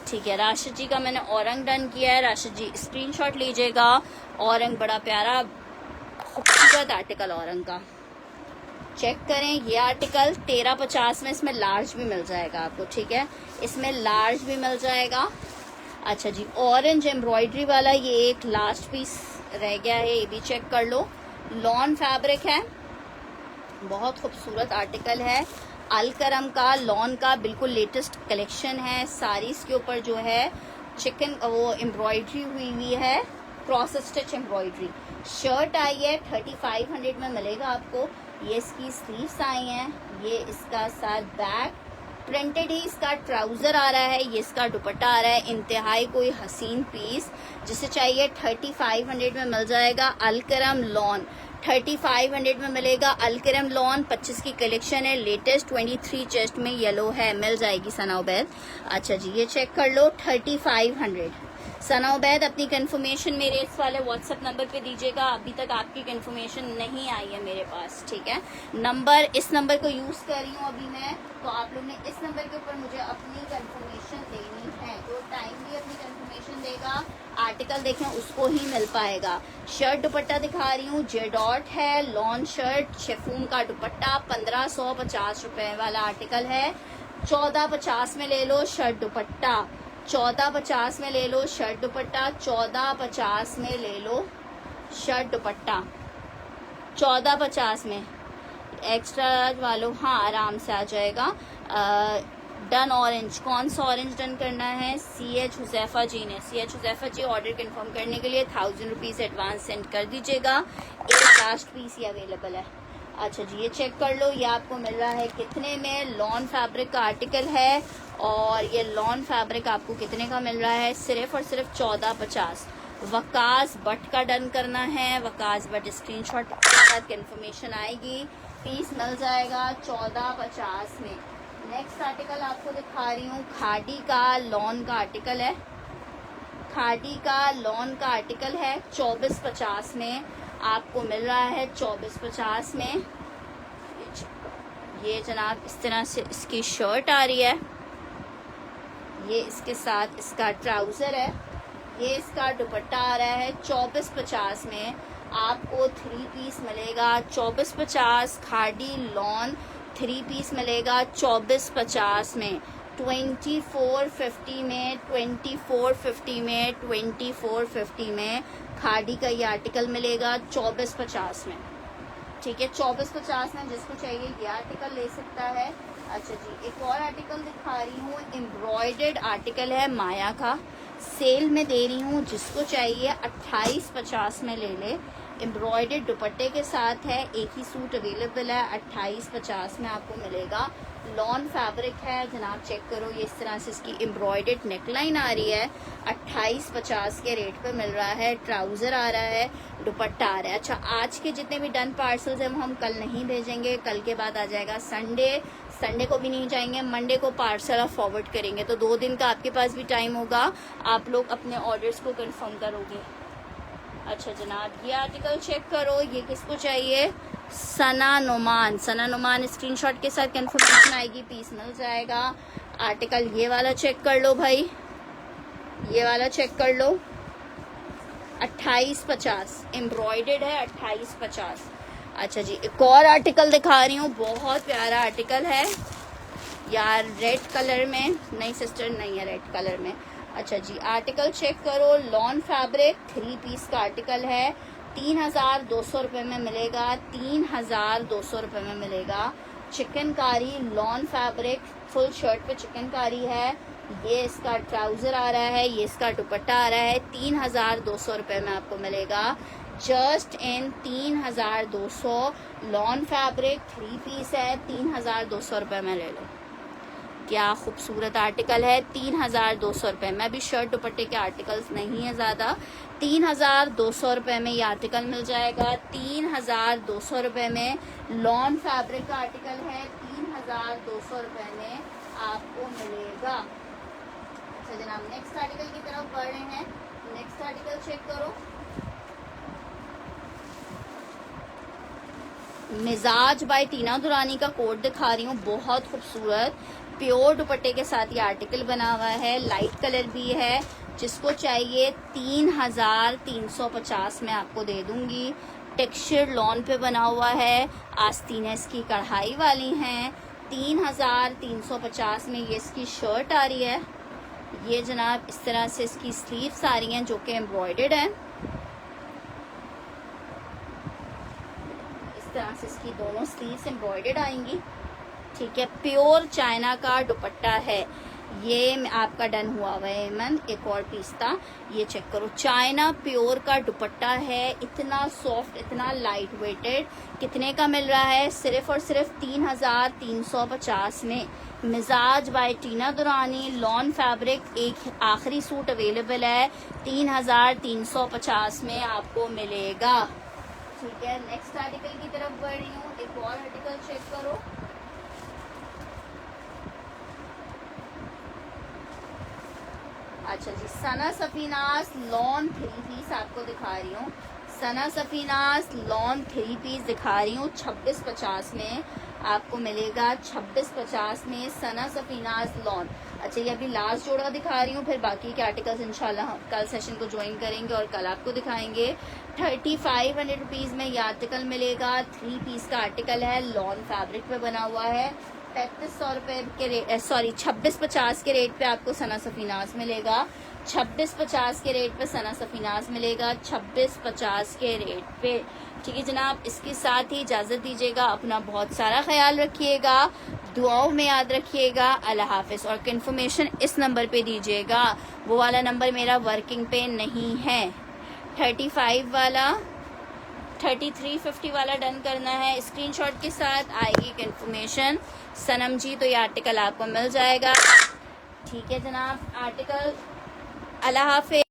ठीक है। राशिद जी का मैंने औरंग डन किया है। राशिद जी स्क्रीनशॉट लीजिएगा। औरंग बड़ा प्यारा खूबसूरत आर्टिकल औरंग का, चेक करें। ये आर्टिकल 1350 में, इसमें लार्ज भी मिल जाएगा आपको, ठीक है। इसमें लार्ज भी मिल जाएगा। अच्छा जी, ऑरेंज एम्ब्रॉयडरी वाला ये एक लास्ट पीस रह गया है, ये भी चेक कर लो। लॉन फैब्रिक है, बहुत खूबसूरत आर्टिकल है। अलकरम का, लॉन का बिल्कुल लेटेस्ट कलेक्शन है। साड़ीज के ऊपर जो है चिकन वो एम्ब्रॉयडरी हुई है, क्रॉस स्टिच एम्ब्रॉयडरी। शर्ट आई है, 3500 में मिलेगा आपको। ये इसकी स्लीव्स आई हैं, ये इसका साथ बैक प्रिंटेड ही इसका ट्राउजर आ रहा है, ये इसका दुपट्टा आ रहा है। इंतहाई कोई हसीन पीस, जिसे चाहिए 3500 में मिल जाएगा। अलकरम लॉन 3500 में मिलेगा। अलकरम लॉन 25 की कलेक्शन है, लेटेस्ट 23 चेस्ट में येलो है, मिल जाएगी सना उबैद। अच्छा जी, ये चेक कर लो, 3500। सना उबैद अपनी कंफर्मेशन मेरे इस वाले व्हाट्सएप नंबर पे दीजिएगा। अभी तक आपकी कंफर्मेशन नहीं आई है मेरे पास, ठीक है। नंबर, इस नंबर को यूज कर रही हूँ अभी मैं, तो आप लोग ने इस नंबर के ऊपर मुझे अपनी कंफर्मेशन देनी है। जो टाइमली अपनी कंफर्मेशन देगा, आर्टिकल देखें उसको ही मिल पाएगा। शर्ट दुपट्टा दिखा रही हूँ, जेडॉट है, लॉन शर्ट, शेफून का दुपट्टा, 1550 रुपए वाला आर्टिकल है। 1450 में ले लो शर्ट दुपट्टा, 1450 में ले लो शर्ट दुपट्टा, 1450 में ले लो शर्ट दुपट्टा, 1450 में। एक्स्ट्रा वालों हाँ आराम से आ जाएगा। डन ऑरेंज, कौन सा ऑरेंज डन करना है? CH हुजैफा जी ने। CH हुजैफा जी ऑर्डर कंफर्म करने के लिए 1000 रुपीज़ एडवांस सेंड कर दीजिएगा। एक लास्ट पीस ही अवेलेबल है। अच्छा जी, ये चेक कर लो, ये आपको मिल रहा है कितने में? लॉन फैब्रिक का आर्टिकल है, और ये लॉन फैब्रिक आपको कितने का मिल रहा है? सिर्फ और सिर्फ 1450। वकास बट का डन करना है, वकास बट स्क्रीनशॉट के साथ कंफर्मेशन आएगी, पीस मिल जाएगा 1450 में। नेक्स्ट आर्टिकल आपको दिखा रही हूँ, खादी का लॉन का आर्टिकल है। खादी का लॉन का आर्टिकल है, 2450 में आपको मिल रहा है। 2450 में ये जनाब इस तरह से इसकी शर्ट आ रही है, ये इसके साथ इसका ट्राउजर है, ये इसका दुपट्टा आ रहा है। 2450 में आपको 3 पीस मिलेगा। 2450 खादी लॉन 3 पीस मिलेगा 2450 में। 2450 में, 2450 में, 2450 में खादी का ये आर्टिकल मिलेगा 2450 में, ठीक है। 2450 में जिसको चाहिए ये आर्टिकल ले सकता है। अच्छा जी, एक और आर्टिकल दिखा रही हूँ, एम्ब्रॉयडर्ड आर्टिकल है, माया का, सेल में दे रही हूँ। जिसको चाहिए 2850 में ले ले। एम्ब्रॉयडर्ड दुपट्टे के साथ है, एक ही सूट अवेलेबल है, 2850 में आपको मिलेगा। लॉन फैब्रिक है जनाब, चेक करो, ये इस तरह से इसकी एम्ब्रॉयडर्ड नेकलाइन आ रही है, 2850 के रेट पे मिल रहा है। ट्राउजर आ रहा है, दुपट्टा आ रहा है। अच्छा, आज के जितने भी डन पार्सल्स हैं वो हम कल नहीं भेजेंगे, कल के बाद आ जाएगा संडे। संडे को भी नहीं जाएंगे, मंडे को पार्सल आप फॉरवर्ड करेंगे, तो 2 दिन का आपके पास भी टाइम होगा, आप लोग अपने ऑर्डर्स को कंफर्म करोगे। अच्छा जनाब, ये आर्टिकल चेक करो, ये किसको चाहिए? सना नुमान। सना नुमान स्क्रीनशॉट के साथ कंफर्मेशन आएगी, पीस मिल जाएगा। आर्टिकल ये वाला चेक कर लो भाई, ये वाला चेक कर लो, 2850 एम्ब्रॉयडर्ड है, 2850। अच्छा जी, एक और आर्टिकल दिखा रही हूँ, बहुत प्यारा आर्टिकल है यार, रेड कलर में। नहीं सिस्टर, नहीं है रेड कलर में। अच्छा जी, आर्टिकल चेक करो। लॉन फैब्रिक 3 पीस का आर्टिकल है, 3200 रुपये में मिलेगा, 3200 रुपये में मिलेगा। Chikankari lawn fabric, full shirt पे चिकनकारी है। ये इसका ट्राउजर आ रहा है, ये इसका दुपट्टा आ रहा है। 3200 रुपये में आपको मिलेगा, just in 3200। Lawn fabric 3 piece है, 3200 रुपये में ले लो। क्या खूबसूरत आर्टिकल है, 3200 रुपये में। अभी शर्ट दुपट्टे के आर्टिकल्स नहीं है ज़्यादा। 3200 रुपये में ये आर्टिकल मिल जाएगा। 3200 रुपये में लॉन फैब्रिक का आर्टिकल है, 3200 रुपये में आपको मिलेगा। अच्छा जनाब, नेक्स्ट आर्टिकल की तरफ बढ़ रहे हैं। नेक्स्ट आर्टिकल चेक करो। मिजाज बाय टीना दुरानी का कोट दिखा रही हूँ, बहुत खूबसूरत प्योर दुपट्टे के साथ ये आर्टिकल बना हुआ है। लाइट कलर भी है, जिसको चाहिए 3350 में आपको दे दूंगी। टेक्सचर लॉन पे बना हुआ है, आस्तीनें इसकी कढ़ाई वाली हैं। 3350 में ये इसकी शर्ट आ रही है। ये जनाब इस तरह से इसकी स्लीव्स आ रही हैं, जो कि एम्ब्रॉयडर्ड हैं। इस तरह से इसकी दोनों स्लीव्स एम्ब्रॉयडर्ड आएंगी। ठीक है, प्योर चाइना का दुपट्टा है। ये आपका डन हुआ हुआ है मन। एक और पीस था, ये चेक करो। चाइना प्योर का दुपट्टा है, इतना सॉफ्ट, इतना लाइट वेटेड। कितने का मिल रहा है? सिर्फ और सिर्फ 3350 में। मिजाज बाय टीना दुरानी लॉन फैब्रिक। एक आखिरी सूट अवेलेबल है, 3350 में आपको मिलेगा। ठीक है, नेक्स्ट आर्टिकल की तरफ बढ़ रही हूँ। एक और आर्टिकल चेक करो। अच्छा जी, सना सफीनास लॉन 3 पीस आपको दिखा रही हूँ। सना सफीनास लॉन 3 पीस दिखा रही हूँ, 2650 में आपको मिलेगा। 2650 में सना सफीनास लॉन। अच्छा, ये अभी लास्ट जोड़ा दिखा रही हूँ, फिर बाकी के आर्टिकल्स इंशाल्लाह कल सेशन को ज्वाइन करेंगे और कल आपको दिखाएंगे। 3500 रुपीज़ में ये आर्टिकल मिलेगा। 3 पीस का आर्टिकल है, लॉन फैब्रिक पे बना हुआ है। 3500 रुपये के रेट, 2650 के रेट पे आपको सना सफीनास मिलेगा। 2650 के रेट पे सना सफीनास मिलेगा, 2650 के रेट पे। ठीक है जनाब, इसके साथ ही इजाज़त दीजिएगा। अपना बहुत सारा ख्याल रखिएगा, दुआओं में याद रखिएगा। अल्लाह हाफिज़। और इन्फॉर्मेशन इस नंबर पे दीजिएगा, वो वाला नंबर मेरा वर्किंग पे नहीं है। 35 वाला, 3350 वाला डन करना है। स्क्रीनशॉट के साथ आएगी इन्फॉर्मेशन सनम जी, तो ये आर्टिकल आपको मिल जाएगा। ठीक है जनाब, आर्टिकल। अल्लाह हाफिज़।